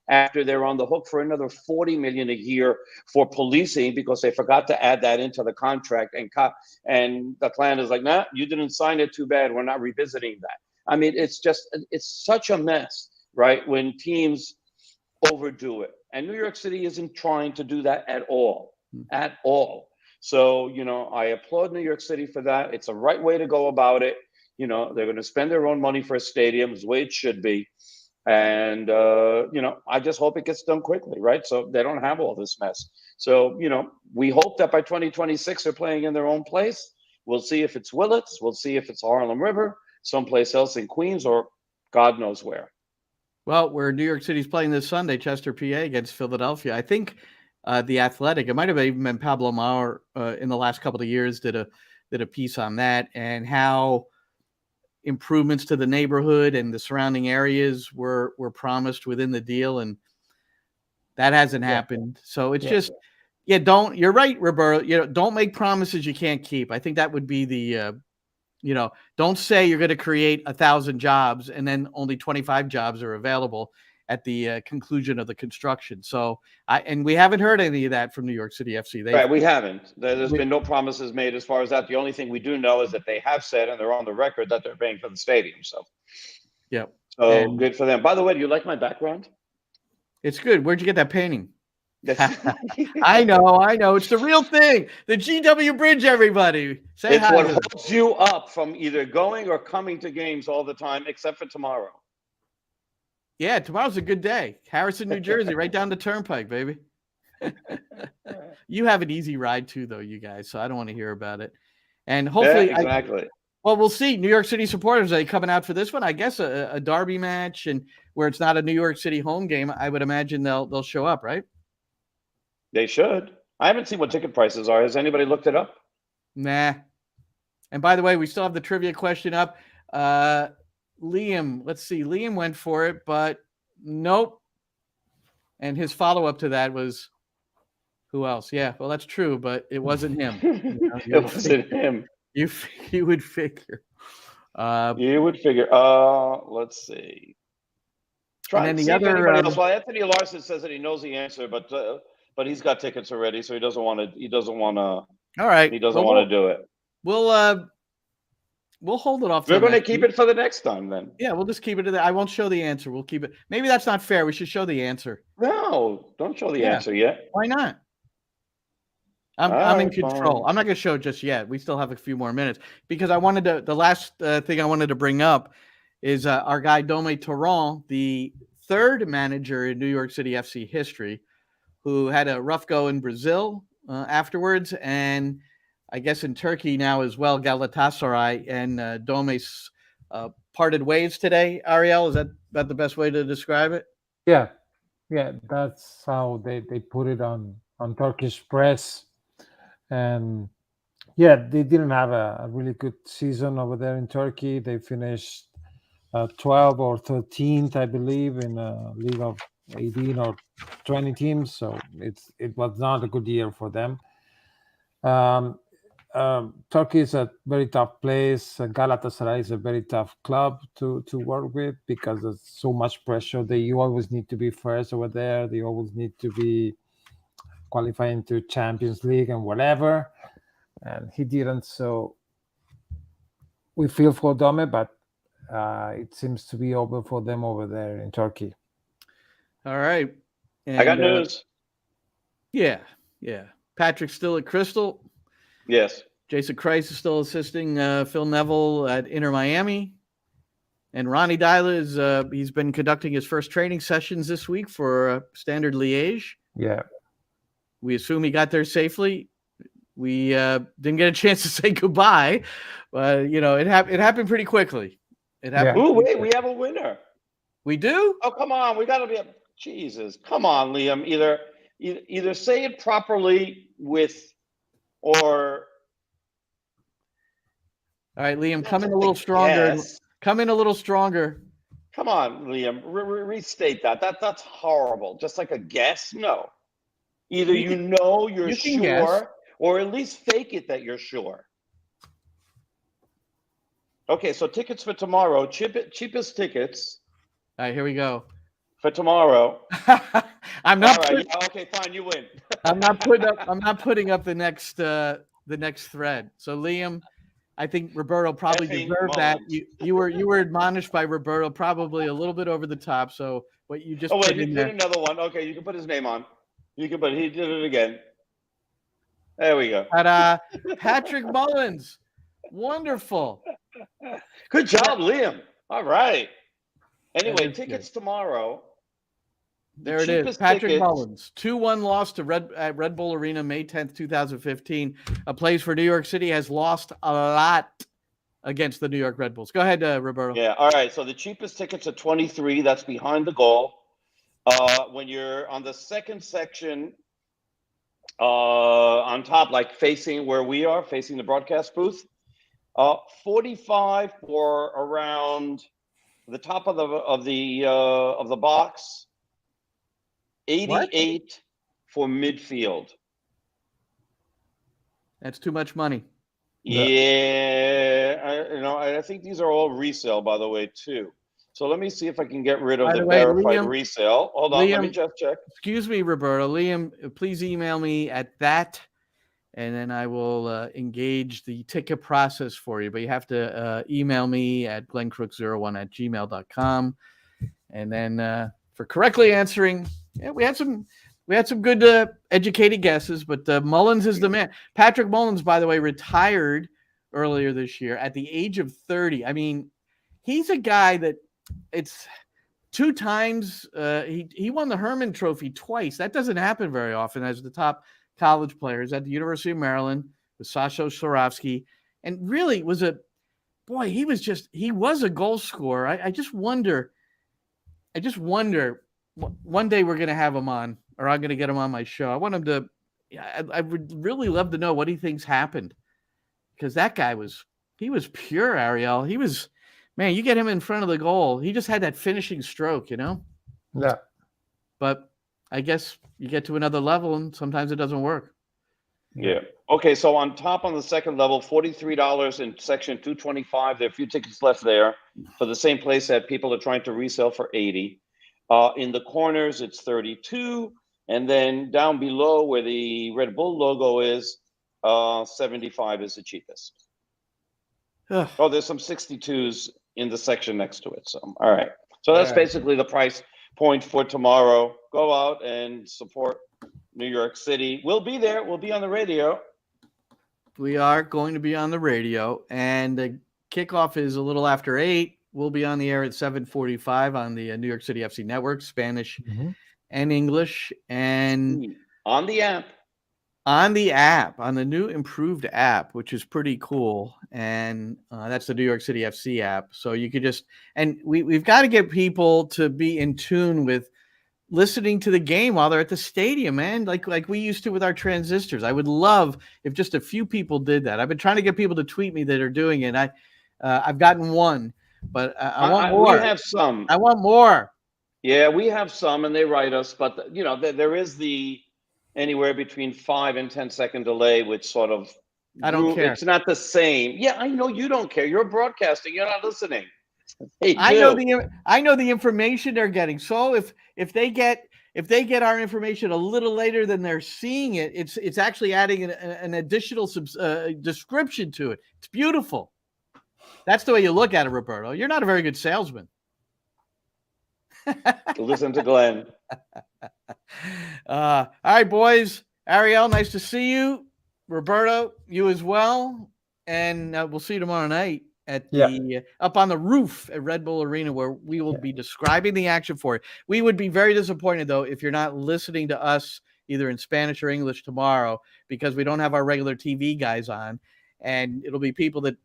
after they're on the hook for another $40 million a year for policing because they forgot to add that into the contract. And the plan is like, nah, you didn't sign it, too bad. We're not revisiting that. I mean, it's such a mess, right? When teams overdo it. And New York City isn't trying to do that at all, at all. So, I applaud New York City for that. It's the right way to go about it. They're going to spend their own money for a stadium, the way it should be. And, I just hope it gets done quickly, right? So they don't have all this mess. So, we hope that by 2026 they're playing in their own place. We'll see if it's Willits. We'll see if it's Harlem River, someplace else in Queens, or God knows where. Well, where New York City's playing this Sunday, Chester, PA, against Philadelphia. I think The Athletic, it might have even been Pablo Maurer in the last couple of years, did a piece on that and how improvements to the neighborhood and the surrounding areas were promised within the deal, and that hasn't happened. So it's just, you're right, Roberto. Don't make promises you can't keep. I think that would be the don't say you're going to create 1,000 jobs and then only 25 jobs are available at the conclusion of the construction. So, and we haven't heard any of that from New York City FC. Right, we haven't. There's been no promises made as far as that. The only thing we do know is that they have said, and they're on the record, that they're paying for the stadium. So, So good for them. By the way, do you like my background? It's good. Where'd you get that painting? I know. It's the real thing. The GW Bridge, everybody. Say it's hi. What holds you up from either going or coming to games all the time, except for tomorrow. Yeah, tomorrow's a good day. Harrison, New Jersey, right down the turnpike, baby. You have an easy ride too, though, you guys, so I don't want to hear about it. And hopefully, exactly. Well, we'll see. New York City supporters, are they coming out for this one? I guess a derby match, and where it's not a New York City home game, I would imagine they'll show up, right? They should. I haven't seen what ticket prices are. Has anybody looked it up? Nah. And by the way, we still have the trivia question up. Liam, let's see. Liam went for it, but nope. And his follow-up to that was, who else? Yeah, well, that's true, but it wasn't him. It wasn't him. You would figure. You would figure. Let's see. Try and and then see if anybody else. Well, Anthony Larson says that he knows the answer, but he's got tickets already, so he doesn't want to. All right. He doesn't want to do it. We'll hold it off. We're going to keep it for the next time, then. Yeah, we'll just keep it to that. I won't show the answer. We'll keep it. Maybe that's not fair. We should show the anser. No, don't show the answer yet. Why not? I'm in control. Fine. I'm not going to show it just yet. We still have a few more minutes because I wanted to. The last thing I wanted to bring up is our guy Dome Torrent, the third manager in New York City FC history, who had a rough go in Brazil afterwards, and I guess in Turkey now as well, Galatasaray, and Dome's parted ways today. Ariel, is that about the best way to describe it? Yeah, that's how they put it on Turkish press. And yeah, they didn't have a really good season over there in Turkey. They finished 12th or 13th, I believe, in a league of 18 or 20 teams. So it was not a good year for them. Turkey is a very tough place. Galatasaray is a very tough club to work with because there's so much pressure. You always need to be first over there. They always need to be qualifying to Champions League and whatever. And he didn't. So we feel for Dome, but it seems to be over for them over there in Turkey. All right. And, I got news. Yeah. Patrick's still at Crystal. Yes. Jason Kreis is still assisting Phil Neville at Inter Miami. And Ronnie Dyla he's been conducting his first training sessions this week for Standard Liège. Yeah. We assume he got there safely. We didn't get a chance to say goodbye, but it happened pretty quickly. It happened. Yeah. Ooh, wait, we have a winner. We do? Oh, come on. We got to be Jesus. Come on, Liam. Either say it properly or. All right, Liam, come in a little stronger. Yes. Come in a little stronger. Come on, Liam. Restate that. That's horrible. Just like a guess? No. Either you're sure, guess. or at least fake it that you're sure. Okay, so tickets for tomorrow, cheapest tickets All right, here we go. for tomorrow. I'm All not. right, yeah, okay, fine, you win. I'm not putting up the next thread. So Liam, I think Roberto probably Effing deserved that. Mullins. You were admonished by Roberto, probably a little bit over the top. So what you just Oh, wait, put you in did there. another one. Okay, you can put his name on. You can put, he did it again. There we go. Patrick Mullins. Wonderful. Good job, Liam. All right. Anyway, is tickets tomorrow. There it is. cheapest Patrick tickets- Mullins. 2-1 loss to Red Bull Arena, May 10th, 2015. A place for New York City has lost a lot against the New York Red Bulls. Go ahead, Roberto. Yeah, all right. So the cheapest tickets are 23. That's behind the goal. When you're on the second section, on top, like facing where we are, facing the broadcast booth, 45 for around the top of the box, 88 for midfield. That's too much money. Yeah, I think these are all resale, by the way, too. So let me see if I can get rid of By the the way, verified Liam- resale. Hold on, let me Liam- just check. Excuse me, Roberto. Liam, please email me at that, and then I will engage the ticket process for you. But you have to email me at glenncrooks01@gmail.com. And then for correctly answering, we had some good educated guesses, but Mullins is the man. Patrick Mullins, by the way, retired earlier this year at the age of 30. I mean, he's a guy that it's 2 times he won the Herman Trophy twice. That doesn't happen very often as the top college players at the University of Maryland with Sasho Swarovski, and really he was a goal scorer. I just wonder one day we're going to have him on, or I'm going to get him on my show. I want him to, I would really love to know what he thinks happened, because that guy was pure, Ariel. He was, man, you get him in front of the goal. He just had that finishing stroke, Yeah. But I guess you get to another level and sometimes it doesn't work. Yeah. Okay, so on top on the second level, $43 in section 225. There are a few tickets left there for the same place that people are trying to resell for 80. In the corners, it's 32. And then down below where the Red Bull logo is, 75 is the cheapest. Ugh. Oh, there's some 62s in the section next to it. So, all right. So that's basically the price point for tomorrow. Go out and support New York City. We'll be there. We'll be on the radio. We are going to be on the radio, and the kickoff is a little after 8. We'll be on the air at 7:45 on the New York City FC network, Spanish and English, and on the app, on the new improved app, which is pretty cool. And that's the New York City FC app. So you could just, and we've got to get people to be in tune with listening to the game while they're at the stadium, man, like we used to with our transistors. I would love if just a few people did that. I've been trying to get people to tweet me that are doing it. I've gotten one, but I want more. We have some. I want more. Yeah, we have some, and they write us, but there is the anywhere between 5 and 10 second delay, which sort of I don't care. It's not the same. Yeah, I know you don't care. You're broadcasting. You're not listening. Hey, I know the information they're getting. So if they get our information a little later than they're seeing it, it's actually adding an additional description to it. It's beautiful. That's the way you look at it, Roberto. You're not a very good salesman. Listen to Glenn. All right, boys. Ariel, nice to see you. Roberto, you as well. And we'll see you tomorrow night at the up on the roof at Red Bull Arena, where we will be describing the action for you. We would be very disappointed, though, if you're not listening to us either in Spanish or English tomorrow, because we don't have our regular TV guys on, and it'll be people that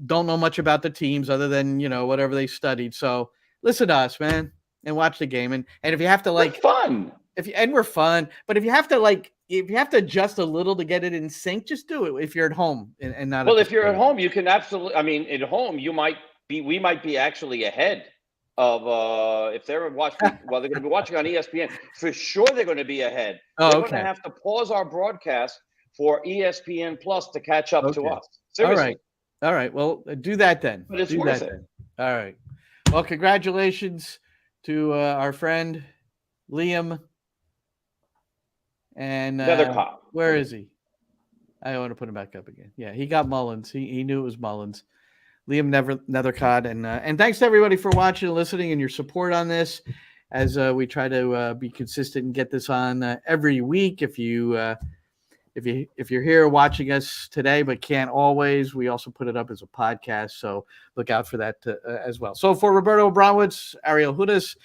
don't know much about the teams other than, whatever they studied. So listen to us, man, and watch the game. And if you have to we're fun. We're fun, but if you have to adjust a little to get it in sync, just do it if you're at home and not. Well, if you're at home, you can absolutely. I mean, at home, we might be actually ahead of if they're watching. Well, they're going to be watching on ESPN for sure. They're going to be ahead. Oh, they're okay. going to have to pause our broadcast for ESPN Plus to catch up to us. Seriously. All right. All right. Well, do that then. But it's do worth that it. then. All right. Well, congratulations to our friend Liam. And Nethercott. where is he? I want to put him back up again. Yeah, he got Mullins. He knew it was Mullins. Liam Nethercott. And thanks to everybody for watching and listening and your support on this as we try to be consistent and get this on every week. If you're here watching us today but can't always, we also put it up as a podcast. So look out for that as well. So for Roberto Abramowitz, Ariel Judas,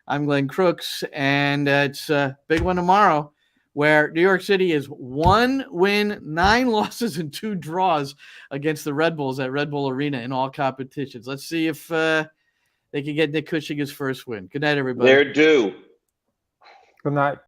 I'm Glenn Crooks, and it's a big one tomorrow, where New York City is 1 win, 9 losses, and 2 draws against the Red Bulls at Red Bull Arena in all competitions. Let's see if they can get Nick Cushing his first win. Good night, everybody. They're due. Good night.